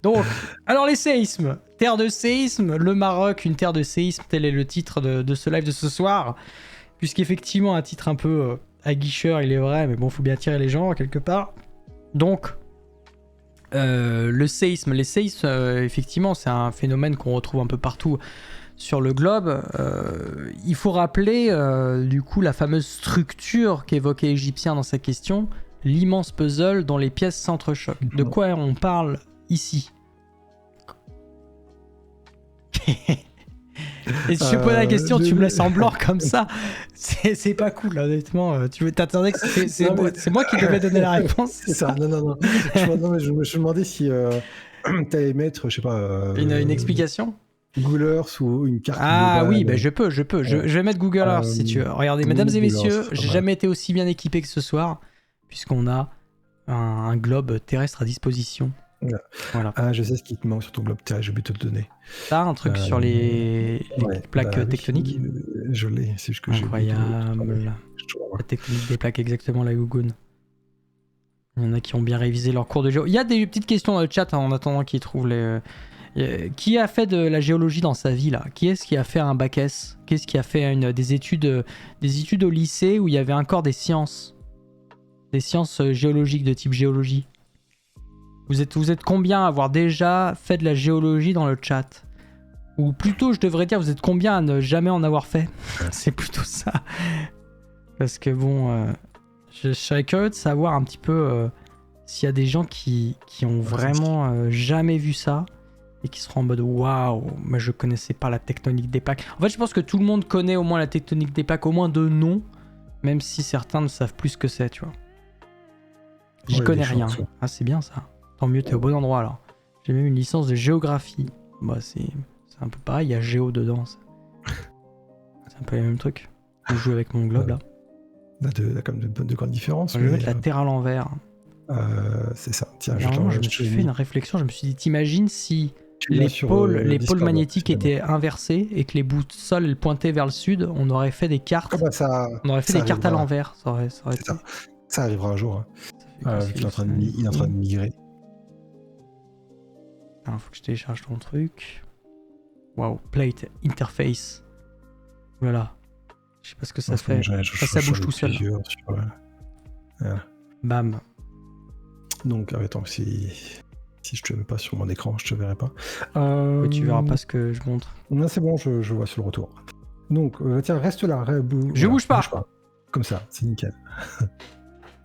Donc, alors les séismes. Terre de séisme, le Maroc, une terre de séisme, tel est le titre de ce live de ce soir. Puisqu'effectivement, un titre un peu aguicheur, il est vrai, mais bon, faut bien attirer les gens quelque part. Donc, le séisme. Les séismes, effectivement, c'est un phénomène qu'on retrouve un peu partout sur le globe. Il faut rappeler, du coup, la fameuse structure qu'évoquait l'Égyptien dans sa question, l'immense puzzle dont les pièces s'entrechoquent. De quoi on parle ici? Et si je te pose la question, tu me laisses en blanc comme ça, c'est pas cool, honnêtement. Tu t'attendais que c'est moi qui devais donner la réponse. C'est ça, non. Je me demandais si t'allais mettre, je sais pas... Une explication? Google Earth ou une carte Ah globale. oui, bah je peux. Je vais mettre Google Earth si tu veux. Regardez, mesdames et messieurs, j'ai jamais été aussi bien équipé que ce soir, puisqu'on a un globe terrestre à disposition. Voilà. Ah, je sais ce qui te manque sur ton globe terrestre, je vais te le donner. T'as un truc sur les plaques tectoniques? Je l'ai, c'est juste que incroyable. La tectonique des plaques, exactement, la Gougoune. Il y en a qui ont bien révisé leur cours de géo. Il y a des petites questions dans le chat en attendant qu'ils trouvent les... Qui a fait de la géologie dans sa vie là? Qui est-ce qui a fait un bac S? Qui est-ce qui a fait des études au lycée où il y avait encore des sciences? Des sciences géologiques de type géologie? Vous êtes combien à avoir déjà fait de la géologie dans le chat? Ou plutôt, je devrais dire, vous êtes combien à ne jamais en avoir fait? C'est plutôt ça. Parce que bon, je serais curieux de savoir un petit peu s'il y a des gens qui ont vraiment jamais vu ça et qui seront en mode waouh, mais je connaissais pas la tectonique des plaques. En fait, je pense que tout le monde connaît au moins la tectonique des plaques, au moins de nom, même si certains ne savent plus ce que c'est, tu vois. J'y connais rien. Ah, c'est bien ça. Tant mieux, t'es au bon endroit alors. J'ai même une licence de géographie. Bah, c'est un peu pareil, il y a géo dedans. C'est un peu les mêmes trucs. Je joue avec mon globe là. Il y a quand même de grandes différences. Je vais mettre la Terre à l'envers. C'est ça. Tiens, je me suis fait une réflexion. Je me suis dit, t'imagines si les pôles magnétiques étaient inversés et que les boussoles elles pointaient vers le sud, on aurait fait des cartes. On aurait fait des cartes à l'envers. Ça arrivera un jour. Il est en train de migrer. Alors, faut que je télécharge ton truc. Wow, plate interface. Voilà. Je sais pas ce que ça fait. Ça bouge tout seul. Bam. Donc, attends, si je te mets pas sur mon écran, je te verrai pas. Mais tu verras pas ce que je montre. Non, c'est bon, je vois sur le retour. Donc, tiens, reste là. Je bouge pas. Comme ça, c'est nickel.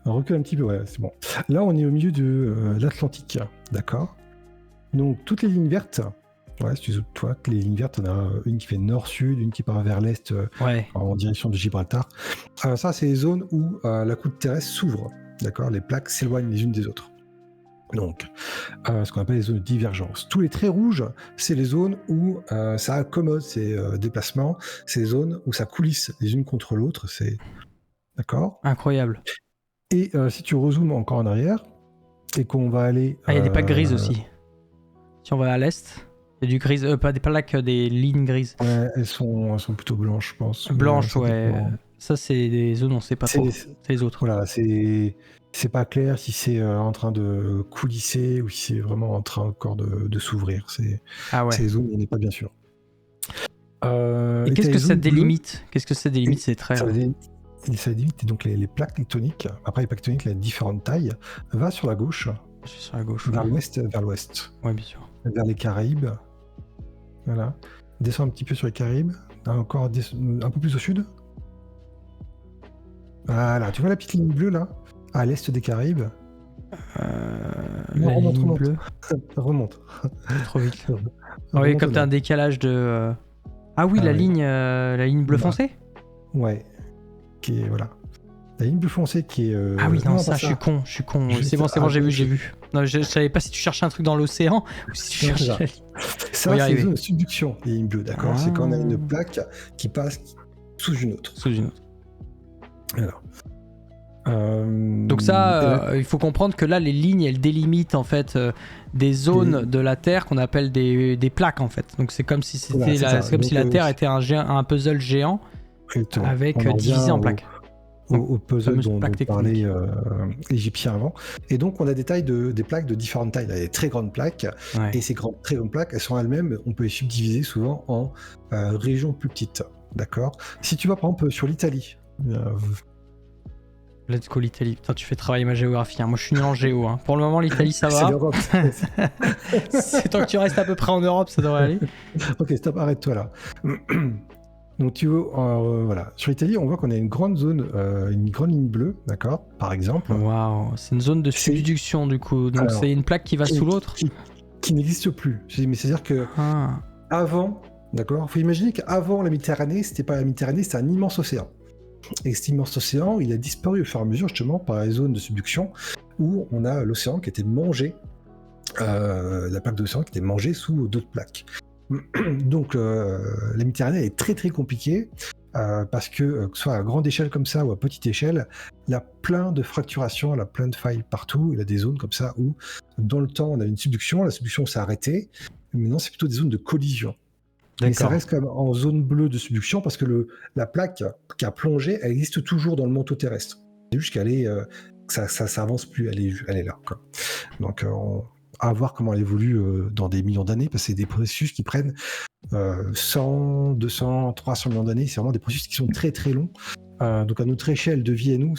On recule un petit peu, ouais, c'est bon. Là, on est au milieu de l'Atlantique, d'accord? Donc, toutes les lignes vertes, ouais, si tu zones, toi, les lignes vertes, on a une qui fait nord-sud, une qui part vers l'est en direction de Gibraltar. Ça, c'est les zones où la croûte terrestre s'ouvre, d'accord? Les plaques s'éloignent les unes des autres. Donc, ce qu'on appelle les zones de divergence. Tous les traits rouges, c'est les zones où ça accommode ces déplacements, c'est les zones où ça coulisse les unes contre l'autre, c'est... D'accord? Incroyable. Et si tu rezoomes encore en arrière, et qu'on va aller... il y a des plaques grises aussi. Si on va à l'est, il y a du gris, pas des plaques, des lignes grises. Ouais, elles sont plutôt blanches, je pense. Blanches, ouais. Ça, c'est des zones, on sait pas trop. C'est les autres. Voilà, c'est pas clair si c'est en train de coulisser ou si c'est vraiment en train encore de s'ouvrir. C'est les zones où on n'est pas bien sûr. Et qu'est-ce que ça délimite? Qu'est-ce que ça délimite ces traits? Ça délimite donc les plaques tectoniques. Après, les plaques tectoniques, il y a différentes tailles. Va sur la gauche. Je suis sur la gauche. Vers l'ouest, vers l'ouest. Ouais, bien sûr. Vers les Caraïbes. Voilà. Descends un petit peu sur les Caraïbes. Encore un peu plus au sud. Voilà. Tu vois la petite ligne bleue là? À l'est des Caraïbes. Remonte. Bleue. Remonte. Trop vite. Oui, comme t'as un décalage de... Ah oui, la ligne bleu foncé? Ouais. Qui est, voilà. La ligne bleu foncé qui est... Ah oui, non, ça, je suis con. C'est bon, j'ai vu. Non, je savais pas si tu cherchais un truc dans l'océan ou si tu cherchais... Ça, c'est une zone de subduction, les lignes bleues, d'accord? C'est quand on a une plaque qui passe sous une autre. Alors. Donc ça, il faut comprendre que là, les lignes, elles délimitent en fait des zones de la Terre qu'on appelle des plaques en fait. Donc c'est comme si c'était si la Terre était un puzzle géant avec divisé en plaques. au puzzle fameuse dont plaque parlait l'Égyptien avant. Et donc, on a des plaques de différentes tailles. Il y a des très grandes plaques, Ouais. et ces très grandes plaques, elles sont elles-mêmes, on peut les subdiviser souvent en régions plus petites. D'accord. Si tu vas par exemple sur l'Italie, Let's go l'Italie. Putain, tu fais travailler ma géographie. Hein. Moi, je suis nul en géo. Hein. Pour le moment, l'Italie, ça c'est va. l'Europe. C'est tant que tu restes à peu près en Europe, ça devrait aller. Ok, stop, arrête-toi là. Donc tu veux, voilà, sur l'Italie, on voit qu'on a une grande zone, une grande ligne bleue, d'accord, par exemple. Waouh, c'est une zone de subduction du coup. Donc Alors, c'est une plaque qui va sous l'autre. Qui n'existe plus. Mais c'est-à-dire que avant, d'accord, il faut imaginer qu'avant la Méditerranée, c'était pas la Méditerranée, c'était un immense océan. Et cet immense océan, il a disparu au fur et à mesure justement par les zones de subduction où on a l'océan qui était mangé, la plaque de l'océan qui était mangée sous d'autres plaques. Donc la Méditerranée est très très compliquée parce que ce soit à grande échelle comme ça ou à petite échelle, il a plein de fracturations, il a plein de failles partout. Il a des zones comme ça où dans le temps on a une subduction, la subduction s'est arrêtée, mais maintenant c'est plutôt des zones de collision. Mais ça reste quand même en zone bleue de subduction parce que la plaque qui a plongé, elle existe toujours dans le manteau terrestre. C'est juste qu'elle est, ça s'avance plus, elle est là, quoi. Donc à voir comment elle évolue dans des millions d'années, parce que c'est des processus qui prennent 100, 200, 300 millions d'années. C'est vraiment des processus qui sont très très longs. Donc à notre échelle de vie et nous,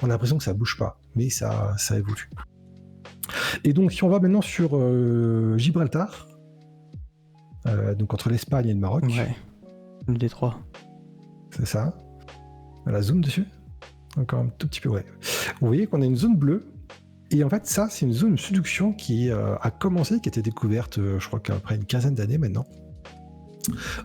on a l'impression que ça bouge pas, mais ça évolue. Et donc si on va maintenant sur Gibraltar, donc entre l'Espagne et le Maroc. Ouais, le détroit. C'est ça. Voilà, zoom dessus. Encore un tout petit peu, ouais. Vous voyez qu'on a une zone bleue. Et en fait, ça, c'est une zone de subduction qui a commencé, qui a été découverte, je crois qu'après une quinzaine d'années maintenant,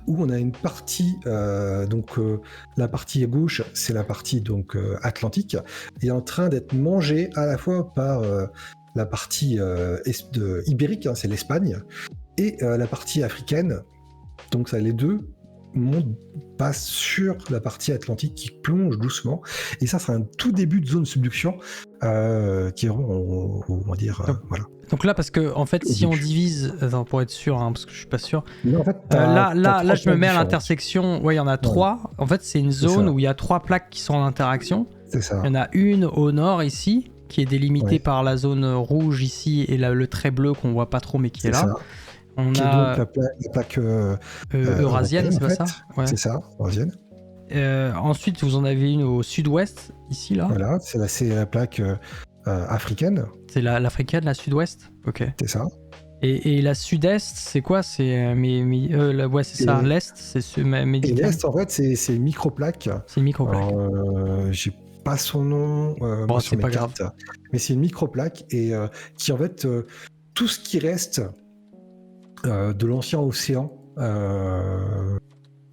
où on a une partie, la partie à gauche, c'est la partie donc atlantique, est en train d'être mangée à la fois par la partie ibérique, hein, c'est l'Espagne, et la partie africaine. Donc ça, les deux passe sur la partie atlantique qui plonge doucement, et ça c'est un tout début de zone de subduction qui est vraiment, on va dire, voilà. Donc là, parce que en fait, si on divise, pour être sûr, hein, parce que je suis pas sûr, mais en fait, là je me mets à l'intersection. Ouais, il y en a trois. En fait, c'est une zone où il y a trois plaques qui sont en interaction. C'est ça. Il y en a une au nord ici, qui est délimitée par la zone rouge ici et le trait bleu qu'on voit pas trop mais qui est là. Ça. On qui a est donc la plaque eurasienne, c'est pas ça? Ouais. C'est ça, eurasienne. Ensuite, vous en avez une au sud-ouest, ici, là. Voilà, c'est la plaque africaine. C'est l'africaine, la sud-ouest? Ok. C'est ça. Et la sud-est, c'est quoi? C'est ouais, c'est ça. L'est, c'est Méditerranée. Et l'est, en fait, c'est une microplaque. C'est une microplaque. J'ai pas son nom Bon, sur mes cartes, grave. Mais c'est une microplaque et qui, en fait, tout ce qui reste de l'ancien océan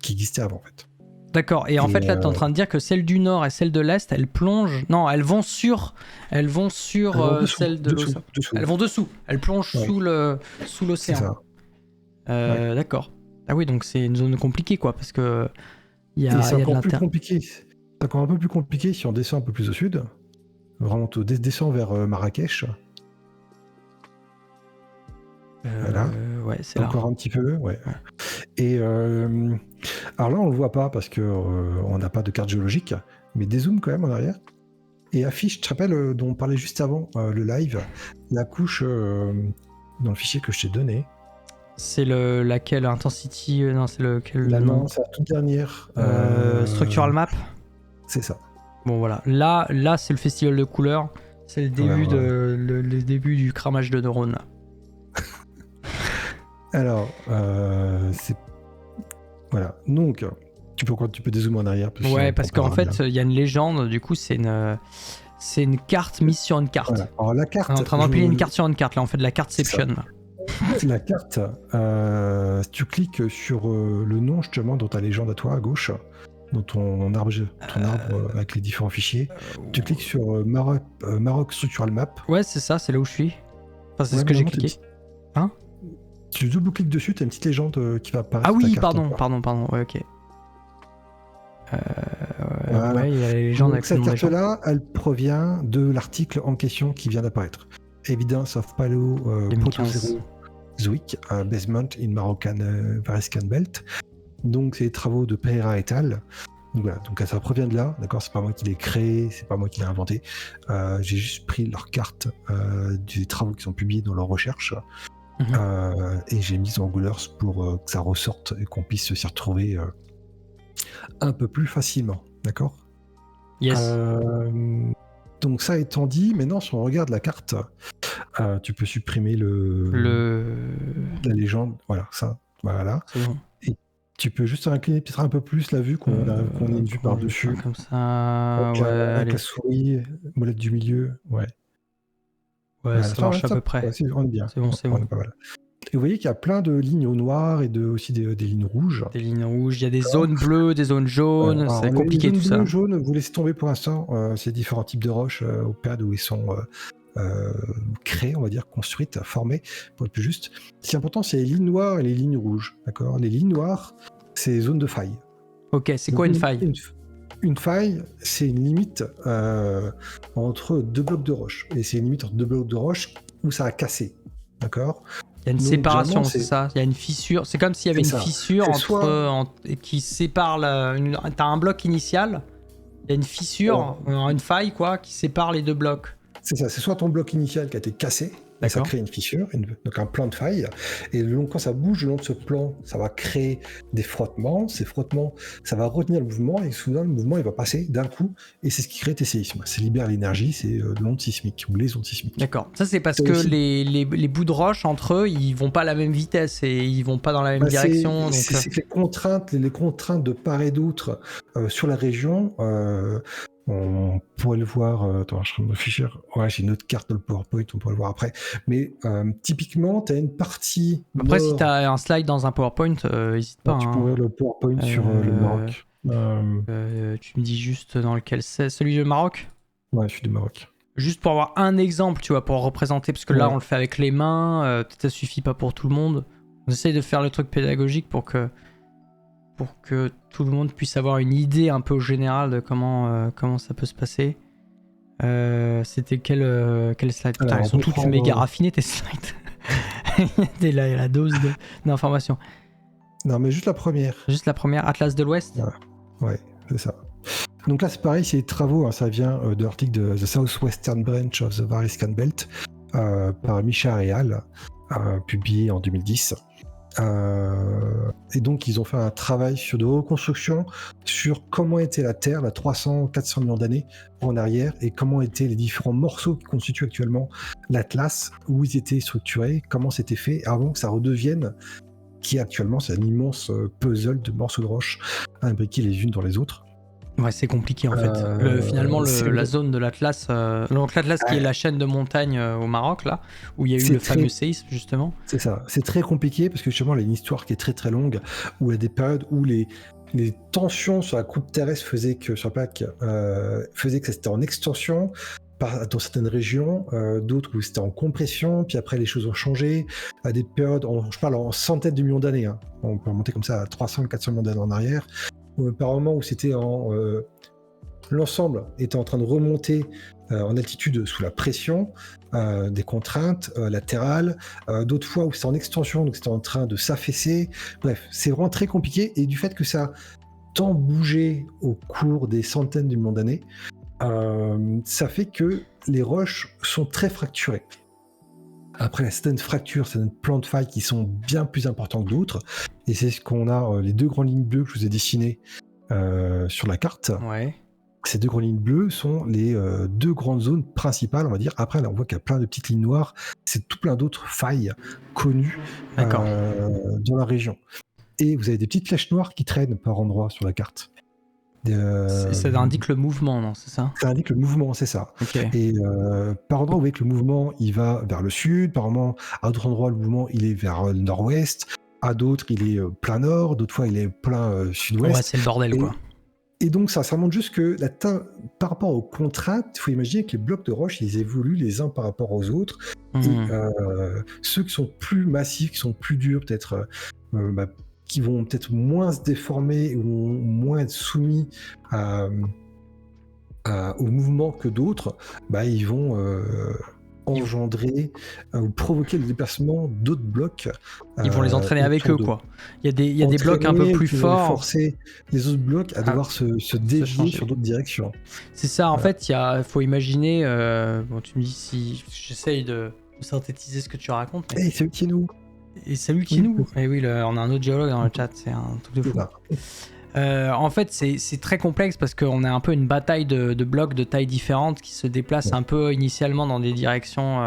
qui existait avant, en fait. D'accord, et en fait là tu es en train de dire que celle du nord et celle de l'est, elles plongent... Non, elles vont sur celle de l'océan. Elles vont dessous, elles plongent sous l'océan. Ouais. D'accord. Ah oui, donc c'est une zone compliquée quoi, parce que c'est encore plus compliqué. C'est encore un peu plus compliqué si on descend un peu plus au sud. Vraiment, on descend vers Marrakech. Voilà. Ouais, c'est là. Encore un petit peu, ouais. Et alors là, on le voit pas parce que on n'a pas de carte géologique, mais dézoome quand même en arrière et affiche. Tu te rappelles dont on parlait juste avant le live, la couche dans le fichier que je t'ai donné. C'est laquelle Intensity non, c'est lequel? Non, c'est la toute dernière. Structural Map. C'est ça. Bon voilà, là c'est le festival de couleurs. C'est le début le début du cramage de neurones. Alors, voilà. Donc, tu peux dézoomer en arrière. Parce qu'en fait, il y a une légende. Du coup, c'est une carte mise sur une carte. Voilà. Alors, la carte. On est en train d'empiler une carte sur une carte. Là, on fait de la cartception. La carte, tu cliques sur le nom justement dans ta légende à toi à gauche, dans ton arbre avec les différents fichiers. Tu cliques sur Maroc Structural Map. Ouais, c'est ça, c'est là où je suis. Enfin, c'est ce que j'ai cliqué. Hein? Tu double-cliques dessus, t'as une petite légende qui va apparaître. Ah oui, pardon, ouais, ok. Voilà. Ouais, il y a les légendes avec cette carte-là, elle provient de l'article en question qui vient d'apparaître. Evidence of Paléozoic Basement in Moroccan Variscan Belt. Donc, c'est les travaux de Pereira et al. voilà, donc ça provient de là, d'accord. C'est pas moi qui l'ai créé, c'est pas moi qui l'ai inventé. J'ai juste pris leurs cartes des travaux qui sont publiés dans leurs recherches et j'ai mis dans Googlers pour que ça ressorte et qu'on puisse s'y retrouver un peu plus facilement, d'accord. Yes. Donc ça étant dit, maintenant si on regarde la carte, tu peux supprimer la légende, voilà, ça, voilà. C'est bon. Et tu peux juste incliner peut-être un peu plus la vue, qu'on ait une vue par-dessus. Comme ça, Avec la souris, molette du milieu, ouais. Ouais, ça marche à peu près. Ouais, on est bien. C'est bon, c'est on bon. est pas mal. Et vous voyez qu'il y a plein de lignes au noir et aussi des lignes rouges. Des lignes rouges, il y a des zones bleues, des zones jaunes, c'est compliqué tout ça. Les zones bleues, vous laissez tomber pour l'instant, c'est différents types de roches au pad où ils sont créées, on va dire, construites, formées, pour être plus juste. Ce qui est important, c'est les lignes noires et les lignes rouges, d'accord. Les lignes noires, c'est les zones de faille. Ok, c'est quoi une faille ? Une faille, c'est une limite entre deux blocs de roche. Et c'est une limite entre deux blocs de roche où ça a cassé, d'accord. Il y a une séparation, c'est ça. Il y a une fissure. C'est comme s'il y avait une fissure qui sépare. T'as un bloc initial, il y a une fissure, une faille quoi, qui sépare les deux blocs. C'est ça. C'est soit ton bloc initial qui a été cassé, et ça crée une fissure, donc un plan de faille. Et quand ça bouge le long de ce plan, ça va créer des frottements. Ces frottements, ça va retenir le mouvement et soudain le mouvement il va passer d'un coup et c'est ce qui crée tes séismes. Ça libère l'énergie, c'est l'onde sismique ou les ondes sismiques. D'accord. Ça c'est parce que aussi les bouts de roche entre eux, ils vont pas à la même vitesse et ils vont pas dans la même direction. C'est que les contraintes de part et d'autre sur la région. On pourrait le voir. Attends, je me réfléchir. Ouais, j'ai une autre carte dans le PowerPoint, on pourrait le voir après. Mais typiquement, tu as une partie. Après, si tu as un slide dans un PowerPoint, n'hésite pas. Tu pourrais le PowerPoint sur le Maroc. Tu me dis juste dans lequel c'est. Celui du Maroc ? Ouais, je suis du Maroc. Juste pour avoir un exemple, tu vois, pour représenter. Parce que là, on le fait avec les mains. Peut-être ça suffit pas pour tout le monde. On essaye de faire le truc pédagogique pour que tout le monde puisse avoir une idée un peu au général de comment ça peut se passer. C'était quel slide ? Putain, elles sont toutes méga raffinées tes slides. Il y a la dose d'informations. Non, mais juste la première. Juste la première, Atlas de l'Ouest ? Ouais, c'est ça. Donc là, c'est pareil, c'est des travaux, ça vient de l'article de The Southwestern Branch of the Variscan Belt par Micha Real, publié en 2010. Et donc ils ont fait un travail de reconstruction sur comment était la Terre, 300-400 millions d'années en arrière, et comment étaient les différents morceaux qui constituent actuellement l'Atlas, où ils étaient structurés, comment c'était fait avant que ça redevienne, qui actuellement c'est un immense puzzle de morceaux de roche imbriqués les unes dans les autres. Ouais, c'est compliqué en fait. Finalement, la zone de l'Atlas, donc l'Atlas qui est la chaîne de montagne au Maroc, là, où il y a eu le fameux séisme, justement. C'est ça, c'est très compliqué parce que justement, il y a une histoire qui est très très longue, où il y a des périodes où les tensions sur la croûte terrestre faisaient que, sur la plaque, faisaient que c'était en extension dans certaines régions, d'autres où c'était en compression, puis après les choses ont changé, à des périodes, je parle en centaines de millions d'années, hein. On peut remonter comme ça à 300-400 millions d'années en arrière, par moment où c'était l'ensemble était en train de remonter en altitude sous la pression des contraintes latérales, d'autres fois où c'était en extension, donc c'était en train de s'affaisser. Bref, c'est vraiment très compliqué, et du fait que ça a tant bougé au cours des centaines de millions d'années, ça fait que les roches sont très fracturées. Après, il y a certaines fractures, certaines plans de failles qui sont bien plus importants que d'autres. Et c'est ce qu'on a, les deux grandes lignes bleues que je vous ai dessinées sur la carte. Ouais. Ces deux grandes lignes bleues sont les deux grandes zones principales, on va dire. Après, là, on voit qu'il y a plein de petites lignes noires. C'est tout plein d'autres failles connues dans la région. Et vous avez des petites flèches noires qui traînent par endroits sur la carte. Ça indique le mouvement, non, c'est ça ? Ça indique le mouvement, c'est ça. Okay. Et par endroit, vous voyez que le mouvement, il va vers le sud. Par moment, à d'autres endroits, le mouvement, il est vers le nord-ouest. À d'autres, il est plein nord. D'autres fois, il est plein sud-ouest. Ouais, c'est le bordel, quoi. Et donc, ça montre juste que par rapport aux contraintes, il faut imaginer que les blocs de roche, ils évoluent les uns par rapport aux autres. Et ceux qui sont plus massifs, qui sont plus durs, peut-être... qui vont peut-être moins se déformer ou moins être soumis au mouvement que d'autres, ils vont engendrer ou provoquer le déplacement d'autres blocs. Ils vont les entraîner avec eux, quoi. Il y a des blocs un peu plus forts. Forcer les autres blocs à devoir se dévier sur d'autres directions. C'est ça, en fait, faut imaginer. Bon, tu me dis si j'essaye de synthétiser ce que tu racontes. Mais... Hey, salut Kienou. Et salut Kienou. Et oui, on a un autre géologue dans le chat, c'est un truc de fou. En fait, c'est très complexe parce qu'on a un peu une bataille de blocs de tailles différentes qui se déplacent un peu initialement dans des directions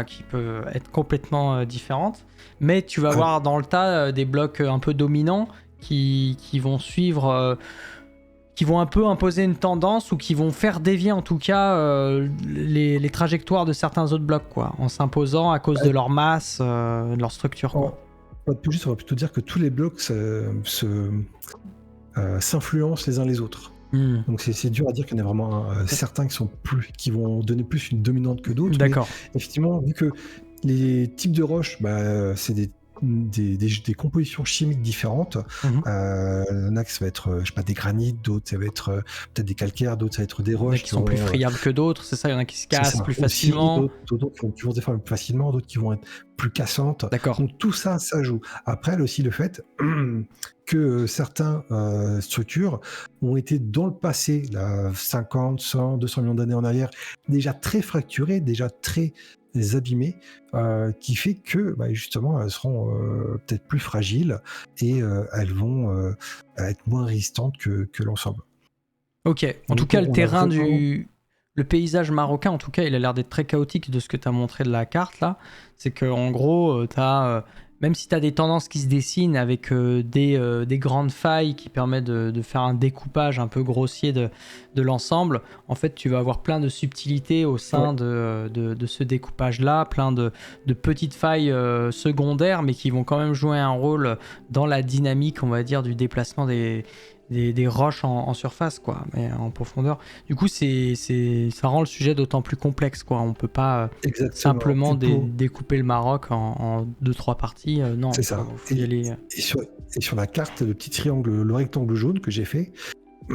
qui peuvent être complètement différentes. Mais tu vas avoir dans le tas des blocs un peu dominants qui vont suivre, qui vont un peu imposer une tendance ou qui vont faire dévier en tout cas les trajectoires de certains autres blocs, quoi, en s'imposant à cause de leur masse, de leur structure. Quoi. On va plutôt dire que tous les blocs s'influencent les uns les autres. Donc c'est dur à dire qu'il y en a vraiment certains qui vont donner plus une dominante que d'autres. D'accord. Mais effectivement, vu que les types de roches, c'est des compositions chimiques différentes. Il y en a qui ça va être des granites, d'autres ça va être peut-être des calcaires, d'autres ça va être des roches qui sont plus friables que d'autres, c'est ça. Il y en a qui se cassent plus facilement, d'autres qui vont se déformer plus facilement, d'autres qui vont être plus cassantes. D'accord. Donc tout ça joue. Après aussi le fait que certaines structures ont été dans le passé, là, 50, 100, 200 millions d'années en arrière, déjà très fracturées, déjà très abîmées, qui fait que justement elles seront peut-être plus fragiles et elles vont être moins résistantes que l'ensemble. Ok, en tout cas le terrain le paysage marocain, en tout cas il a l'air d'être très chaotique de ce que tu as montré de la carte là. C'est qu'en gros même si tu as des tendances qui se dessinent avec des grandes failles qui permettent de faire un découpage un peu grossier de l'ensemble, en fait tu vas avoir plein de subtilités au sein de ce découpage-là, plein de petites failles secondaires, mais qui vont quand même jouer un rôle dans la dynamique, on va dire, du déplacement des roches en surface, quoi, mais en profondeur. Du coup, ça rend le sujet d'autant plus complexe, quoi. On peut pas simplement découper le Maroc en 2-3 parties. Non, c'est ça. Faut y aller. Et sur la carte, le petit triangle, le rectangle jaune que j'ai fait, où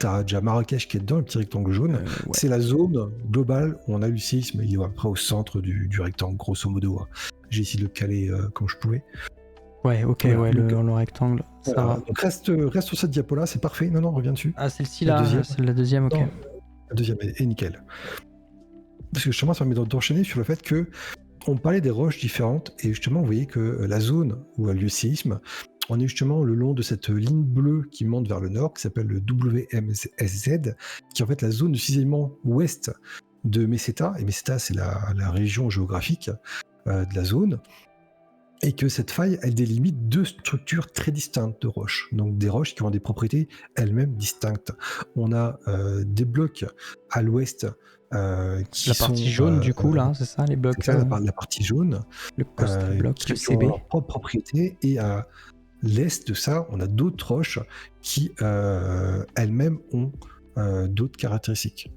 tu as déjà Marrakech qui est dedans, le petit rectangle jaune, c'est la zone globale où on a eu le séisme. Il est à peu près au centre du rectangle, grosso modo. J'ai essayé de le caler comme je pouvais. Ouais, ok, le rectangle, ça va. Donc reste sur cette diapo-là, c'est parfait. Non, reviens dessus. Ah, celle-ci là, c'est la deuxième, ok. Non, la deuxième est nickel. Parce que justement, ça me met d'enchaîner sur le fait que on parlait des roches différentes, et justement, vous voyez que la zone où a lieu le séisme, on est justement le long de cette ligne bleue qui monte vers le nord, qui s'appelle le WMSZ, qui est en fait la zone de cisaillement ouest de Meseta, et Meseta, c'est la région géographique de la zone. Et que cette faille, elle délimite deux structures très distinctes de roches. Donc des roches qui ont des propriétés elles-mêmes distinctes. On a des blocs à l'ouest qui sont... La partie jaune, du coup, là, c'est ça, les blocs... C'est ça, la partie jaune. Le cost block, qui le CB. ont leur propre propriété. Et à l'est de ça, on a d'autres roches qui, elles-mêmes, ont d'autres caractéristiques.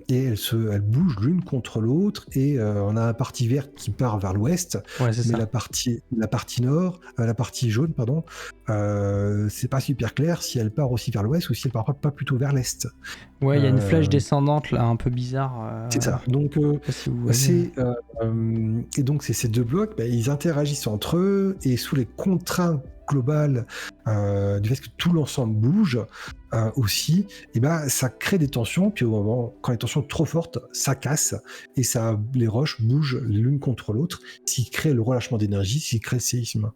Et elles bougent l'une contre l'autre, et on a la partie verte qui part vers l'ouest, mais ça. la partie nord, la partie jaune, pardon, c'est pas super clair si elle part aussi vers l'ouest ou si elle part pas plutôt vers l'est. Ouais, il y a une flèche descendante là, un peu bizarre. C'est ça. Donc et donc ces deux blocs, ils interagissent entre eux, et sous les contraintes globales du fait que tout l'ensemble bouge aussi, et ça crée des tensions, puis au moment quand les tensions sont trop fortes, ça casse, et les roches bougent l'une contre l'autre, ce qui crée le relâchement d'énergie, ce qui crée le séisme.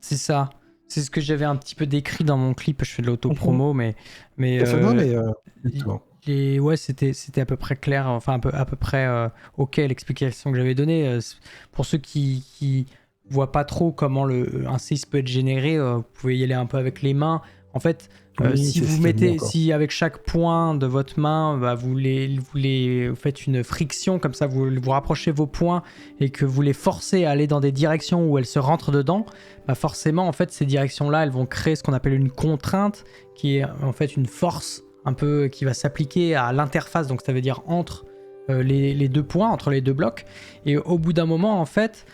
C'est ça. C'est ce que j'avais un petit peu décrit dans mon clip. Je fais de l'auto-promo, mais c'était à peu près clair, enfin à peu près ok l'explication que j'avais donnée. Pour ceux qui voient pas trop comment un séisme peut être généré, vous pouvez y aller un peu avec les mains. En fait, si avec chaque point de votre main, vous faites une friction, comme ça vous rapprochez vos points et que vous les forcez à aller dans des directions où elles se rentrent dedans, forcément, en fait, ces directions-là, elles vont créer ce qu'on appelle une contrainte, qui est en fait une force un peu qui va s'appliquer à l'interface, donc ça veut dire entre les deux points, entre les deux blocs. Et au bout d'un moment, en fait,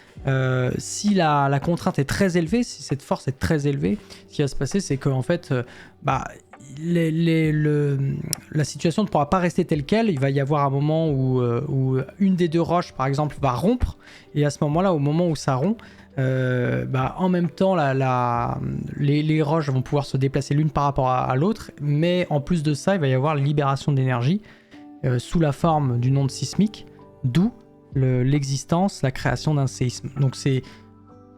si la contrainte est très élevée, si cette force est très élevée, ce qui va se passer, c'est qu'en fait, la situation ne pourra pas rester telle quelle. Il va y avoir un moment où une des deux roches, par exemple, va rompre. Et à ce moment-là, au moment où ça rompt, en même temps, les roches vont pouvoir se déplacer l'une par rapport à l'autre. Mais en plus de ça, il va y avoir libération d'énergie sous la forme d'une onde sismique, d'où l'existence, la création d'un séisme. Donc c'est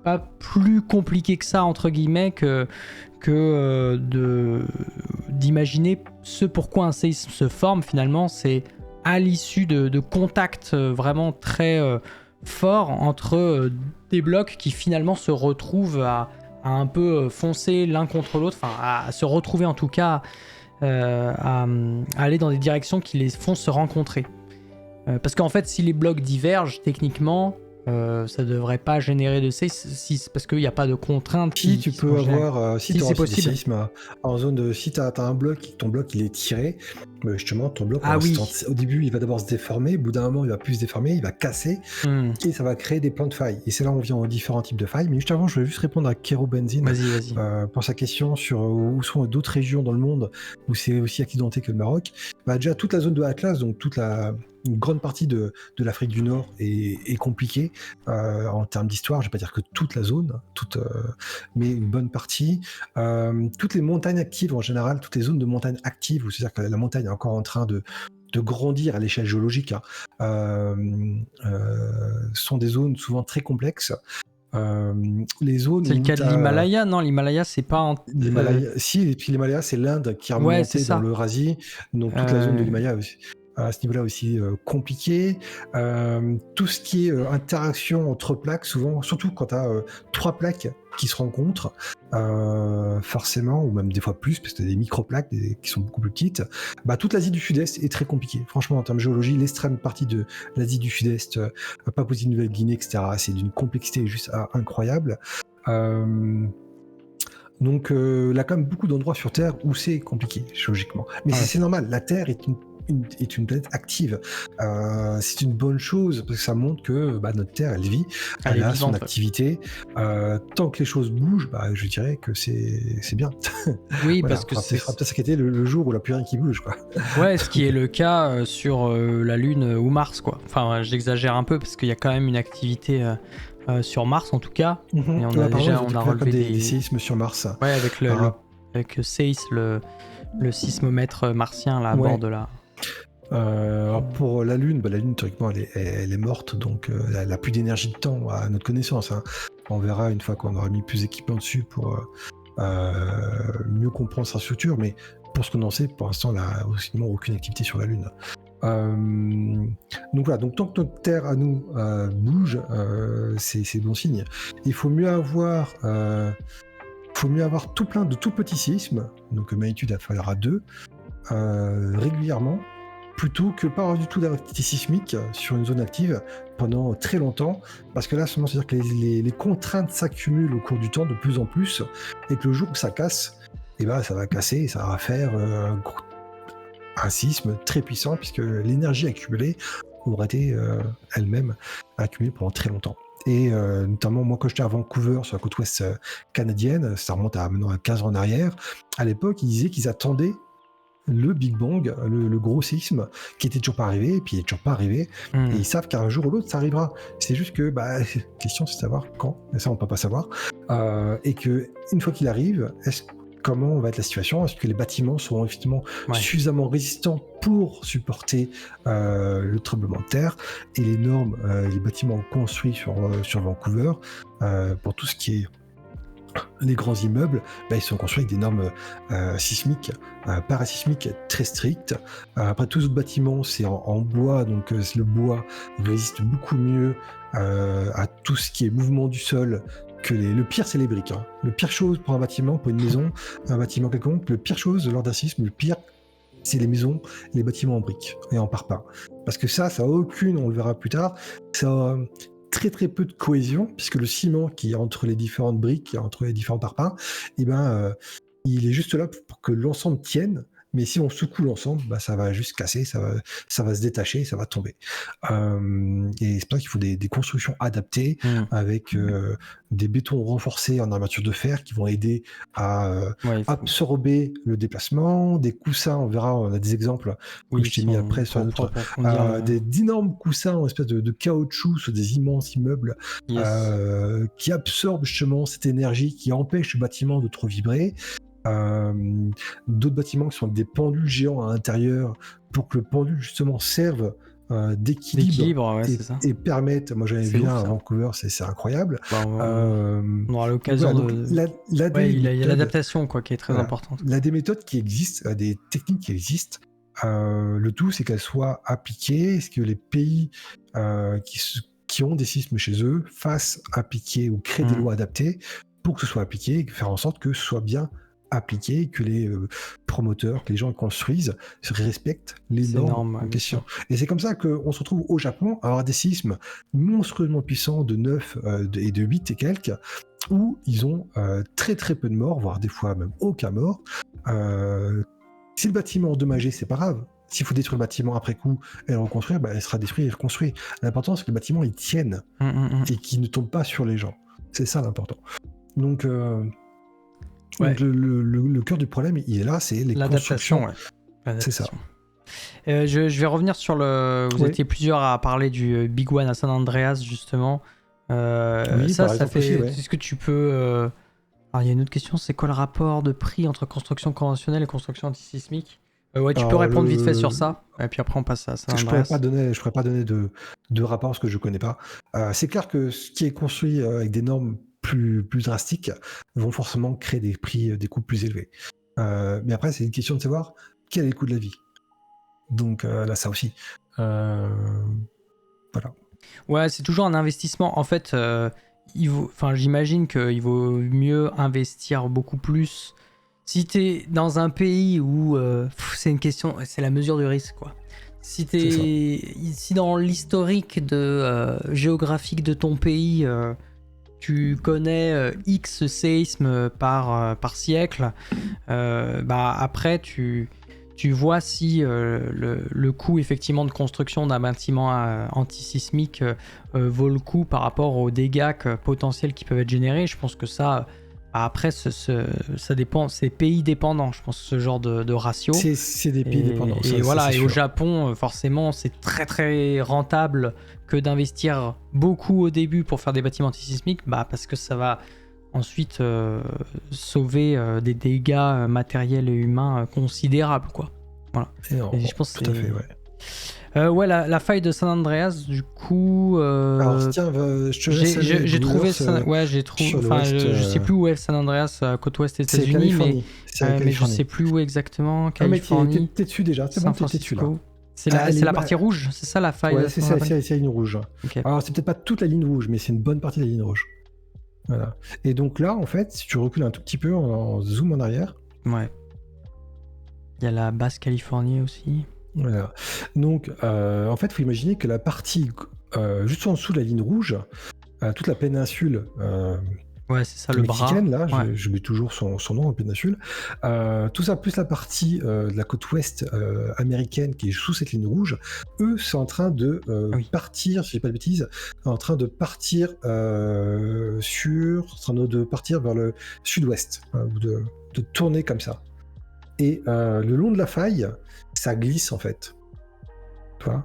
pas plus compliqué que ça, entre guillemets, d'imaginer ce pourquoi un séisme se forme. Finalement, c'est à l'issue de contacts vraiment très forts entre des blocs qui finalement se retrouvent à un peu foncer l'un contre l'autre, enfin à se retrouver en tout cas, à aller dans des directions qui les font se rencontrer. Parce qu'en fait, si les blocs divergent, techniquement, ça devrait pas générer de séisme parce qu'il n'y a pas de contrainte. Si tu peux avoir, si c'est possible. Des séismes en zone de, si t'as un bloc, ton bloc il est tiré, justement ton bloc, au début il va d'abord se déformer, au bout d'un moment il va plus se déformer, il va casser et ça va créer des plans de failles. Et c'est là où on vient aux différents types de failles. Mais juste avant, je vais juste répondre à Kero Benzine pour sa question sur où sont d'autres régions dans le monde où c'est aussi accidenté que le Maroc. Déjà toute la zone de Atlas, donc une grande partie de l'Afrique du Nord est compliquée en termes d'histoire. Je ne vais pas dire que toute la zone, mais une bonne partie. Toutes les montagnes actives en général, toutes les zones de montagnes actives, c'est-à-dire que la montagne est encore en train de grandir à l'échelle géologique, sont des zones souvent très complexes. Les zones. C'est le cas de l'Himalaya, non? L'Himalaya, c'est pas. Si, et puis l'Himalaya, c'est l'Inde qui a remonté dans l'Eurasie, donc toute la zone de l'Himalaya aussi. À ce niveau-là aussi compliqué. Tout ce qui est interaction entre plaques, souvent, surtout quand tu as 3 plaques qui se rencontrent, forcément, ou même des fois plus, parce que tu as des micro-plaques qui sont beaucoup plus petites, toute l'Asie du Sud-Est est très compliquée. Franchement, en termes de géologie, l'extrême partie de l'Asie du Sud-Est, Papouasie-Nouvelle-Guinée, etc., c'est d'une complexité juste incroyable. Donc, il y a quand même beaucoup d'endroits sur Terre où c'est compliqué, géologiquement. Mais c'est normal, la Terre est une planète active. C'est une bonne chose parce que ça montre que notre Terre, elle vit, elle a son activité. Tant que les choses bougent, je dirais que c'est bien. Oui, voilà, parce que c'est peut-être s'inquiéter le jour où il n'y a plus rien qui bouge, quoi. Ouais, ce qui est le cas sur la Lune ou Mars, quoi. Enfin, j'exagère un peu parce qu'il y a quand même une activité sur Mars, en tout cas. Et on a relevé des séismes sur Mars. Ouais, avec SEIS, le sismomètre martien là, à bord de la. Pour la Lune, la Lune théoriquement elle est morte, donc elle n'a plus d'énergie de temps à notre connaissance. On verra une fois qu'on aura mis plus d'équipements dessus pour mieux comprendre sa structure, mais pour ce qu'on en sait, pour l'instant, elle n'a aucune activité sur la Lune. Donc voilà, donc tant que notre Terre à nous bouge, c'est bon signe. Il faut mieux avoir tout plein de tout petits séismes, donc magnitude il faudra 2 régulièrement, plutôt que pas avoir du tout d'activité sismique sur une zone active pendant très longtemps, parce que là, c'est-à-dire que les contraintes s'accumulent au cours du temps de plus en plus, et que le jour où ça casse, ça va casser, et ça va faire un séisme très puissant, puisque l'énergie accumulée aura été elle-même accumulée pendant très longtemps. Et notamment, moi, quand j'étais à Vancouver, sur la côte ouest canadienne, ça remonte à maintenant à 15 ans en arrière, à l'époque, ils disaient qu'ils attendaient le Big Bang, le gros séisme, qui était toujours pas arrivé, et puis il est toujours pas arrivé, et ils savent qu'un jour ou l'autre, ça arrivera. C'est juste que, la question, c'est de savoir quand, et ça, on peut pas savoir, et que une fois qu'il arrive, comment va être la situation? Est-ce que les bâtiments seront effectivement suffisamment résistants pour supporter le tremblement de terre? Et les normes, les bâtiments construits sur Vancouver, pour tout ce qui est les grands immeubles, ils sont construits avec des normes sismiques, parasismiques très strictes. Après, tous les autres bâtiments, c'est en bois, donc le bois résiste beaucoup mieux à tout ce qui est mouvement du sol que le pire, c'est les briques. Le pire chose pour un bâtiment, pour une maison, un bâtiment quelconque, le pire chose lors d'un sisme, le pire, c'est les maisons, les bâtiments en briques et en parpaing. Parce que ça a aucune, on le verra plus tard, ça a très très peu de cohésion, puisque le ciment qui est entre les différentes briques, entre les différents parpaings, il est juste là pour que l'ensemble tienne, mais si on secoue l'ensemble, bah, ça va juste casser, ça va se détacher, ça va tomber. Et c'est pour ça qu'il faut des constructions adaptées avec des bétons renforcés en armature de fer qui vont aider à absorber le déplacement, des coussins, on verra, on a des exemples que je t'ai mis après sur notre d'énormes coussins en espèce de caoutchouc sur des immenses immeubles qui absorbent justement cette énergie qui empêche le bâtiment de trop vibrer. D'autres bâtiments qui sont des pendules géants à l'intérieur pour que le pendule justement serve d'équilibre et permettent, moi j'avais vu un à Vancouver, c'est incroyable. On aura l'occasion il y a l'adaptation qui est très importante. Il y a des méthodes qui existent, des techniques qui existent. Le tout c'est qu'elles soient appliquées, est-ce que les pays qui ont des sismes chez eux fassent appliquer ou créer des lois adaptées pour que ce soit appliqué et faire en sorte que ce soit bien appliqué, que les promoteurs, que les gens qui construisent respectent les normes en question. Et c'est comme ça qu'on se retrouve au Japon à avoir des sismes monstrueusement puissants de 9 et de 8 et quelques, où ils ont très très peu de morts, voire des fois même aucun mort. Si le bâtiment est endommagé, c'est pas grave. S'il faut détruire le bâtiment après coup et le reconstruire, il sera détruit et reconstruit. L'important, c'est que le bâtiment il tienne et qu'il ne tombe pas sur les gens. C'est ça l'important. Donc le cœur du problème, il est là, c'est les constructions. C'est ça. Je vais revenir sur le... Vous étiez plusieurs à parler du Big One à San Andreas, justement. Ça fait... Est-ce que tu peux... Alors, il y a une autre question, c'est quoi le rapport de prix entre construction conventionnelle et construction antisismique ? Tu peux répondre vite fait sur ça, et puis après on passe à San Andreas. Je pourrais pas donner de rapport parce que je connais pas. C'est clair que ce qui est construit avec des normes plus drastiques vont forcément créer des prix, des coûts plus élevés. Mais après, c'est une question de savoir quel est le coût de la vie. Donc là, ça aussi. Voilà. Ouais, c'est toujours un investissement. En fait, j'imagine qu'il vaut mieux investir beaucoup plus. Si t'es dans un pays où c'est une question, c'est la mesure du risque, quoi. Si dans l'historique géographique de ton pays, tu connais X séismes par siècle, après tu vois si le coût effectivement de construction d'un bâtiment antisismique vaut le coup par rapport aux dégâts potentiels qui peuvent être générés. Je pense que ça... Après, ça dépend, c'est pays dépendant, je pense, ce genre de ratio. C'est des pays dépendants. Et au Japon, forcément, c'est très très rentable que d'investir beaucoup au début pour faire des bâtiments antisismiques, parce que ça va ensuite sauver des dégâts matériels et humains considérables, quoi. Voilà. Et je pense tout à fait, ouais. La faille de San Andreas, du coup. Alors tiens, je te laisse. J'ai trouvé. Je sais plus où est San Andreas, côte ouest des États-Unis, mais je sais plus où exactement. Californie. Mais t'es dessus déjà. C'est bon, t'es dessus là. C'est la partie rouge, c'est ça la faille. Ouais, c'est ça, c'est la ligne rouge. Okay. Alors c'est peut-être pas toute la ligne rouge, mais c'est une bonne partie de la ligne rouge. Voilà. Et donc là, en fait, si tu recules un tout petit peu en zoom en arrière. Ouais. Il y a la basse Californie aussi. Voilà. Donc, en fait, il faut imaginer que la partie juste en dessous de la ligne rouge, toute la péninsule c'est ça, le mexicaine, bras. Là, je mets toujours son nom en péninsule. Tout ça, plus la partie de la côte ouest américaine qui est sous cette ligne rouge, eux, c'est en train de partir, si je dis pas de bêtises, en train de partir vers le sud-ouest, de tourner comme ça. Et le long de la faille, ça glisse en fait. Tu vois,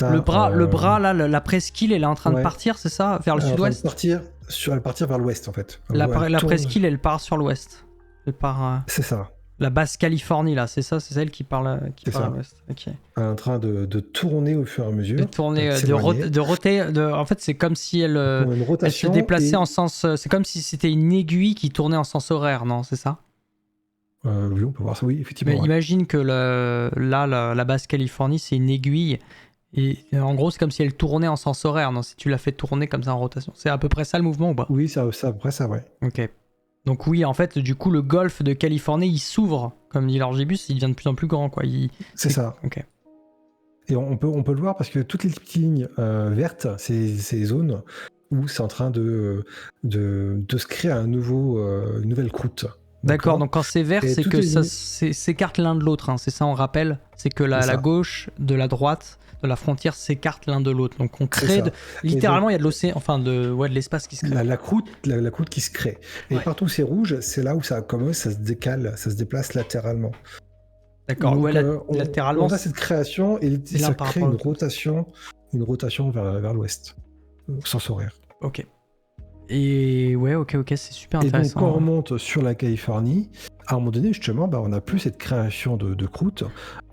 le bras là, la presqu'île, elle est en train de partir, c'est ça, vers le sud-ouest. Elle partir vers l'ouest en fait. La presqu'île, elle part sur l'ouest. Elle part. C'est ça. La basse Californie là, c'est ça, c'est celle qui part à l'ouest. Ok. En train de tourner au fur et à mesure. De tourner, de roter. En fait, c'est comme si elle se déplaçait en sens. C'est comme si c'était une aiguille qui tournait en sens horaire, non, c'est ça? Oui, on peut voir ça, oui, effectivement. Mais imagine que la basse Californie, c'est une aiguille. Et en gros, c'est comme si elle tournait en sens horaire, non? Si tu la fais tourner comme ça en rotation. C'est à peu près ça le mouvement ou pas? Oui, c'est à peu près ça, ouais. Ok. Donc oui, en fait, du coup, le golfe de Californie, il s'ouvre. Comme dit l'Orgibus, il devient de plus en plus grand, quoi. C'est ça. Ok. Et on peut le voir parce que toutes les petites lignes vertes, c'est les zones où c'est en train de se créer une nouvelle croûte. D'accord, donc quand c'est vert, Et c'est toutes que les ça lignes- s'écarte l'un de l'autre, hein, c'est ça on rappelle. C'est que C'est la ça. gauche de la droite de la frontière s'écarte l'un de l'autre. Donc on C'est crée, ça. littéralement, donc, il y a de l'océan, enfin de l'espace qui se crée. la croûte, la croûte qui se crée. Et Ouais. partout où c'est rouge, c'est là où ça commence, ça se décale, ça se déplace latéralement. D'accord, Donc, ouais, latéralement, on a cette création et c'est l'un ça par crée rapport à une rotation vers l'ouest, au sens horaire. ok. Et ouais, ok, c'est super Et donc, intéressant. quand on remonte sur la Californie, à un moment donné, justement, on n'a plus cette création de croûte.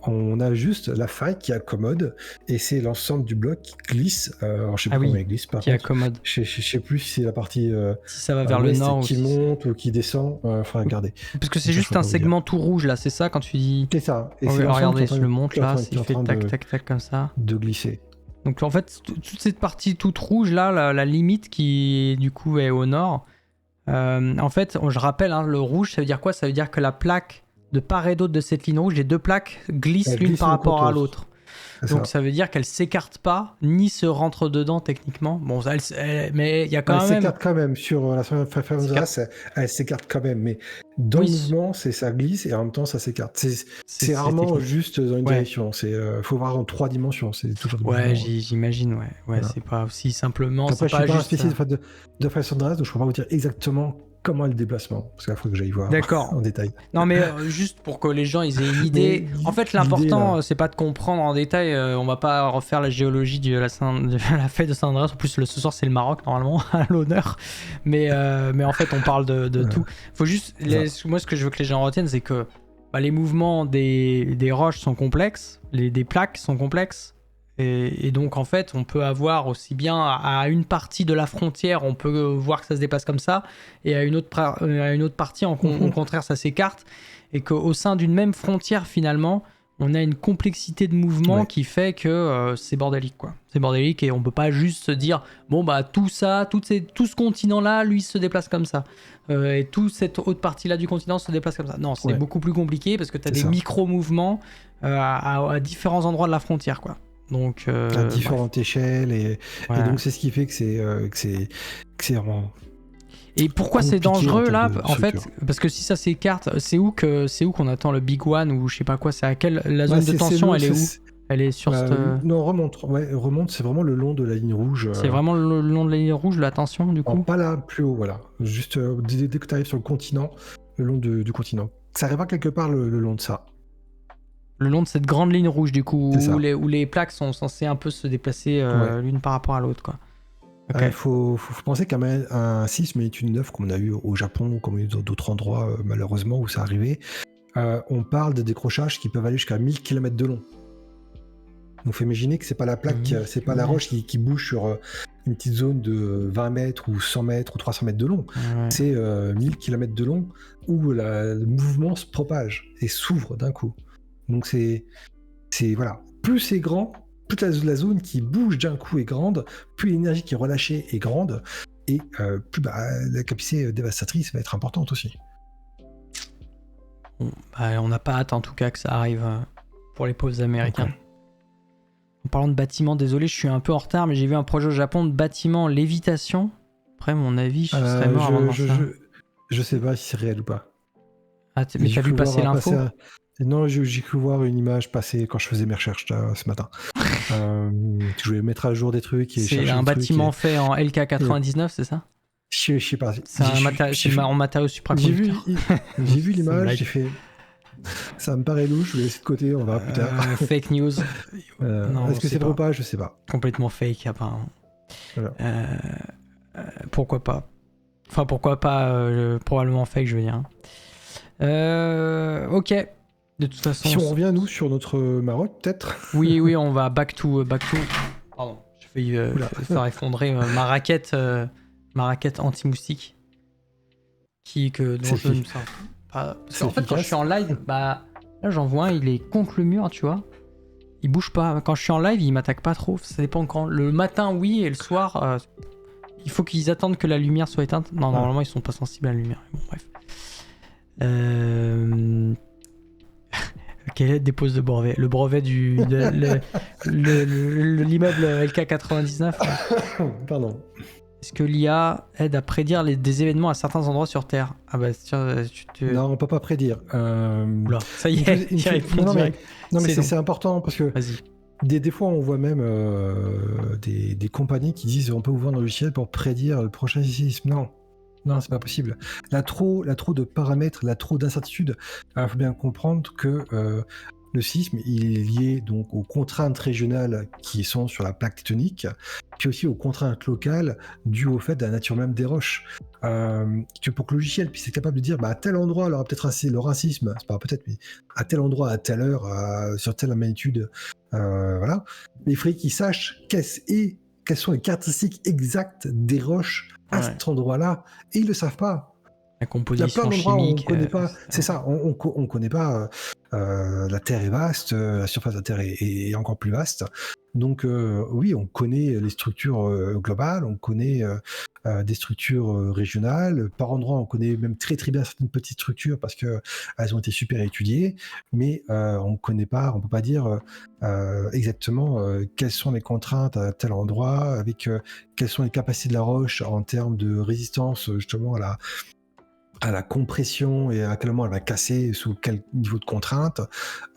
On a juste la faille qui accommode et c'est l'ensemble du bloc qui glisse. Alors, je sais plus comment il glisse, par qui contre. accommode. Je sais plus si c'est la partie Si ça va vers le ouest nord qui aussi. monte ou qui descend. Enfin, regardez. Parce que c'est juste un segment tout rouge là, c'est ça quand tu dis. C'est ça. Et Oh, c'est l'ensemble regardez, qui est en je train le montre là, qui est il en fait train tac comme ça. de glisser. Donc en fait, toute cette partie toute rouge là, la limite qui du coup est au nord. En fait, je rappelle, hein, le rouge, ça veut dire quoi? Ça veut dire que la plaque de part et d'autre de cette ligne rouge, les deux plaques glissent l'une par rapport à l'autre. Donc ça veut dire qu'elles s'écartent pas, ni se rentrent dedans techniquement. Bon, mais il y a quand même... Elle s'écarte quand même. Sur la fameuse race, elle s'écarte quand même. Mais dans le mouvement, ça glisse et en même temps, ça s'écarte. C'est rarement technique. Juste dans une direction. Il faut voir en 3 dimensions. C'est toujours j'imagine, ouais. Voilà. C'est pas aussi simplement... Après, je suis pas un juste... spécialiste de façon de race, donc je peux pas vous dire exactement comment est le déplacement. Parce qu'il faut que j'aille voir en détail. Non, mais juste pour que les gens ils aient une idée. En fait, l'important, c'est pas de comprendre en détail. On va pas refaire la géologie de la fête de Saint-André. En plus, ce soir, c'est le Maroc, normalement, à l'honneur. Mais en fait, on parle de tout. Faut juste... Moi, ce que je veux que les gens retiennent, c'est que les mouvements des roches sont complexes. des plaques sont complexes. Et donc, en fait, on peut avoir aussi bien à une partie de la frontière, on peut voir que ça se déplace comme ça, et à une autre partie, au contraire, ça s'écarte. Et qu'au sein d'une même frontière, finalement, on a une complexité de mouvement qui fait que c'est bordélique, quoi. C'est bordélique et on peut pas juste se dire, bon, bah, tout ce continent-là, lui, se déplace comme ça. Et toute cette autre partie-là du continent se déplace comme ça. Non, c'est beaucoup plus compliqué parce que tu as des micro-mouvements à différents endroits de la frontière, quoi. Donc, à différentes échelles et donc c'est ce qui fait que c'est vraiment. Et pourquoi c'est dangereux là en fait? Parce que si ça s'écarte, c'est où qu'on attend le Big One ou je sais pas quoi? C'est à quelle la zone de tension? Elle est où? Elle est sur non, remonte, c'est vraiment le long de la ligne rouge. C'est vraiment le long de la ligne rouge la tension du coup? Pas là, plus haut, voilà. Juste dès que tu arrives sur le continent, le long du continent. Ça arrivera quelque part le long de ça. Le long de cette grande ligne rouge, du coup, où les plaques sont censées un peu se déplacer l'une par rapport à l'autre, quoi. Okay. Faut penser qu'un sisme est une œuvre comme on a eu au Japon ou comme d'autres endroits, malheureusement, où ça arrivait. On parle de décrochages qui peuvent aller jusqu'à 1000 km de long. Donc, faut imaginer que c'est pas la plaque, c'est pas la roche qui bouge sur une petite zone de 20 mètres ou 100 mètres ou 300 mètres de long. C'est 1000 km de long où le mouvement se propage et s'ouvre d'un coup. Donc c'est voilà, plus c'est grand, plus la zone qui bouge d'un coup est grande, plus l'énergie qui est relâchée est grande, et plus la capacité dévastatrice va être importante aussi. Bon, on n'a pas hâte en tout cas que ça arrive pour les pauvres Américains. Okay. En parlant de bâtiments, désolé, je suis un peu en retard, mais j'ai vu un projet au Japon de bâtiment lévitation. Après, mon avis, je serais mort avant ça. Je sais pas si c'est réel ou pas. Ah, mais t'as vu passer l'info? Non, j'ai cru voir une image passer quand je faisais mes recherches ce matin. Je voulais mettre à jour des trucs. C'est un bâtiment fait en LK99, c'est ça? Je sais pas. C'est en matériaux supraconducteurs. J'ai vu l'image, j'ai fait... Ça me paraît louche, je vais laisser de côté, on verra plus tard. Fake news. Est-ce que c'est vrai ou pas? Je sais pas. Complètement fake, apparemment. Voilà. Pourquoi pas? Enfin, pourquoi pas probablement fake, je veux dire. Ok. De toute façon, si on revient nous sur notre Maroc, peut-être. Oui, on va back to. Pardon, je vais faire effondrer ma raquette anti-moustique, dont je ne sais pas. Parce qu'en fait, quand je suis en live, là j'en vois un, il est contre le mur, tu vois. Il bouge pas. Quand je suis en live, il m'attaque pas trop. Ça dépend quand. Le matin, oui, et le soir, il faut qu'ils attendent que la lumière soit éteinte. Non, normalement, ils sont pas sensibles à la lumière. Bon, bref. Quelle est dépose de brevet? Le brevet de l'immeuble LK99. Pardon. Est-ce que l'IA aide à prédire des événements à certains endroits sur Terre? Ah bah tiens, Non, on peut pas prédire. Oula, ça y est, il répond direct. Non, mais c'est important parce que Vas-y. des fois, on voit même des compagnies qui disent on peut vous vendre un logiciel pour prédire le prochain séisme. Non, c'est pas possible. Là, trop de paramètres, là, trop d'incertitudes. Il faut bien comprendre que le séisme, il est lié donc aux contraintes régionales qui sont sur la plaque tectonique, puis aussi aux contraintes locales dues au fait de la nature même des roches. Pour que le logiciel puisse être capable de dire à tel endroit, il y aura peut-être un séisme, c'est pas peut-être, mais à tel endroit, à telle heure, sur telle magnitude, voilà. Mais il faudrait qu'il sache quelles sont les caractéristiques exactes des roches à cet endroit-là, et ils le savent pas. La composition il y a plein d'endroits chimique. Où on connaît pas. C'est ça, on connaît pas. La Terre est vaste, la surface de la Terre est encore plus vaste. Donc oui, on connaît les structures globales, on connaît des structures régionales. Par endroits, on connaît même très très bien certaines petites structures parce que elles ont été super étudiées. Mais on connaît pas, on peut pas dire exactement quelles sont les contraintes à tel endroit, avec quelles sont les capacités de la roche en termes de résistance justement à la compression et à quel moment elle va casser, sous quel niveau de contrainte.